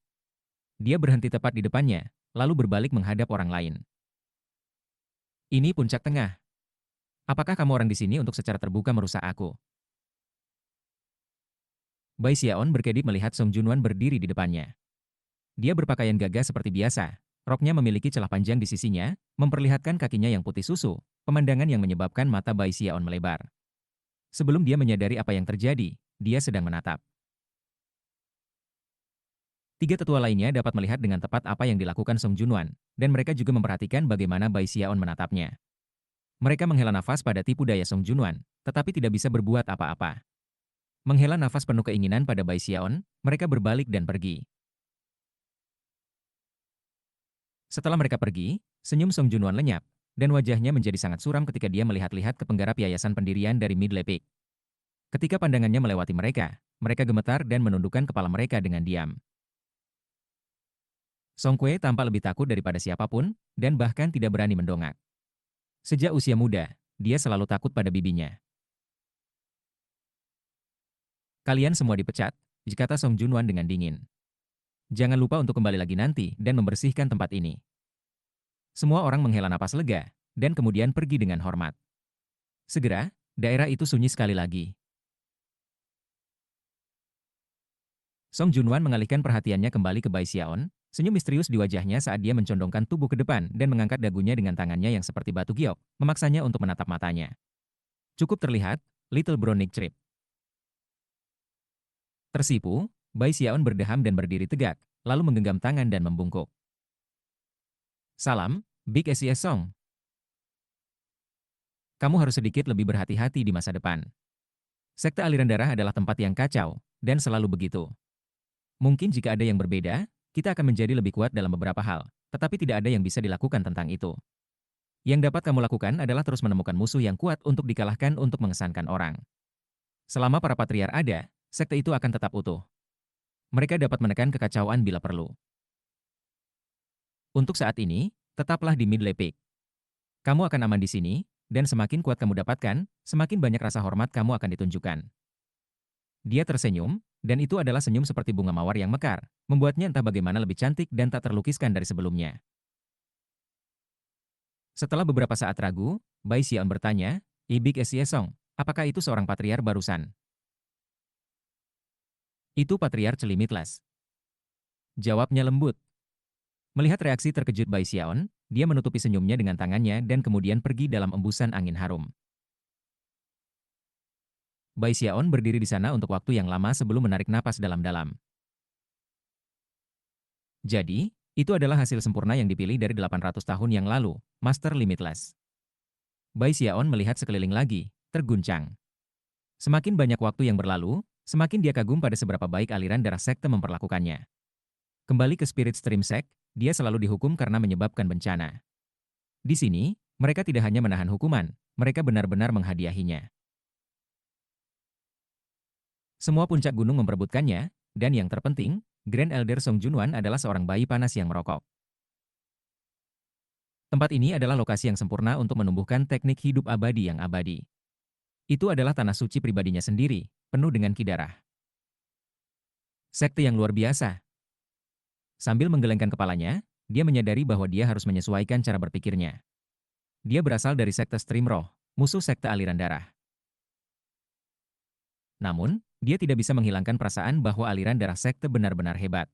Dia berhenti tepat di depannya, lalu berbalik menghadap orang lain. Ini puncak tengah. Apakah kamu orang di sini untuk secara terbuka merusak aku? Bai Xiaon berkedip melihat Song Junwan berdiri di depannya. Dia berpakaian gagah seperti biasa. Roknya memiliki celah panjang di sisinya, memperlihatkan kakinya yang putih susu, pemandangan yang menyebabkan mata Bai Xiaon melebar. Sebelum dia menyadari apa yang terjadi, dia sedang menatap. Tiga tetua lainnya dapat melihat dengan tepat apa yang dilakukan Song Junwan, dan mereka juga memperhatikan bagaimana Bai Xiaon menatapnya. Mereka menghela nafas pada tipu daya Song Junwan, tetapi tidak bisa berbuat apa-apa. Menghela nafas penuh keinginan pada Bai Xiaon, mereka berbalik dan pergi. Setelah mereka pergi, senyum Song Junwan lenyap, dan wajahnya menjadi sangat suram ketika dia melihat-lihat ke penggarap yayasan pendirian dari Midley Peak. Ketika pandangannya melewati mereka, mereka gemetar dan menundukkan kepala mereka dengan diam. Song Kue tampak lebih takut daripada siapapun, dan bahkan tidak berani mendongak. Sejak usia muda, dia selalu takut pada bibinya. Kalian semua dipecat, kata Song Junwan dengan dingin. Jangan lupa untuk kembali lagi nanti dan membersihkan tempat ini. Semua orang menghela napas lega, dan kemudian pergi dengan hormat. Segera, daerah itu sunyi sekali lagi. Song Junwan mengalihkan perhatiannya kembali ke Bai Xiaon, senyum misterius di wajahnya saat dia mencondongkan tubuh ke depan dan mengangkat dagunya dengan tangannya yang seperti batu giok, memaksanya untuk menatap matanya. Cukup terlihat, Little Bro Nick Trip. Tersipu, Bai Xiaon berdeham dan berdiri tegak, lalu menggenggam tangan dan membungkuk. Salam, Big SES Song. Kamu harus sedikit lebih berhati-hati di masa depan. Sekte aliran darah adalah tempat yang kacau, dan selalu begitu. Mungkin jika ada yang berbeda, kita akan menjadi lebih kuat dalam beberapa hal, tetapi tidak ada yang bisa dilakukan tentang itu. Yang dapat kamu lakukan adalah terus menemukan musuh yang kuat untuk dikalahkan untuk mengesankan orang. Selama para patriar ada, sekte itu akan tetap utuh. Mereka dapat menekan kekacauan bila perlu. Untuk saat ini, tetaplah di Midley Peak. Kamu akan aman di sini, dan semakin kuat kamu dapatkan, semakin banyak rasa hormat kamu akan ditunjukkan. Dia tersenyum, dan itu adalah senyum seperti bunga mawar yang mekar, membuatnya entah bagaimana lebih cantik dan tak terlukiskan dari sebelumnya. Setelah beberapa saat ragu, Bai Xiaon bertanya, Ibik Esiesong, apakah itu seorang patriar barusan? Itu patriar Celimitlas. Jawabnya lembut. Melihat reaksi terkejut Bai Xiaon, Dia menutupi senyumnya dengan tangannya dan kemudian pergi dalam embusan angin harum. Bai Xiaon berdiri di sana untuk waktu yang lama sebelum menarik napas dalam-dalam. Jadi, itu adalah hasil sempurna yang dipilih dari 800 tahun yang lalu, Master Limitless. Bai Xiaon melihat sekeliling lagi, terguncang. Semakin banyak waktu yang berlalu, semakin dia kagum pada seberapa baik aliran darah sekte memperlakukannya. Kembali ke Spirit Stream Sect, dia selalu dihukum karena menyebabkan bencana. Di sini, mereka tidak hanya menahan hukuman, mereka benar-benar menghadiahinya. Semua puncak gunung memperebutkannya, dan yang terpenting, Grand Elder Song Junwan adalah seorang bayi panas yang merokok. Tempat ini adalah lokasi yang sempurna untuk menumbuhkan teknik hidup abadi yang abadi. Itu adalah tanah suci pribadinya sendiri, penuh dengan ki darah. Sekte yang luar biasa. Sambil menggelengkan kepalanya, dia menyadari bahwa dia harus menyesuaikan cara berpikirnya. Dia berasal dari sekte Stream Roh, musuh sekte aliran darah. Namun, dia tidak bisa menghilangkan perasaan bahwa aliran darah sekte benar-benar hebat.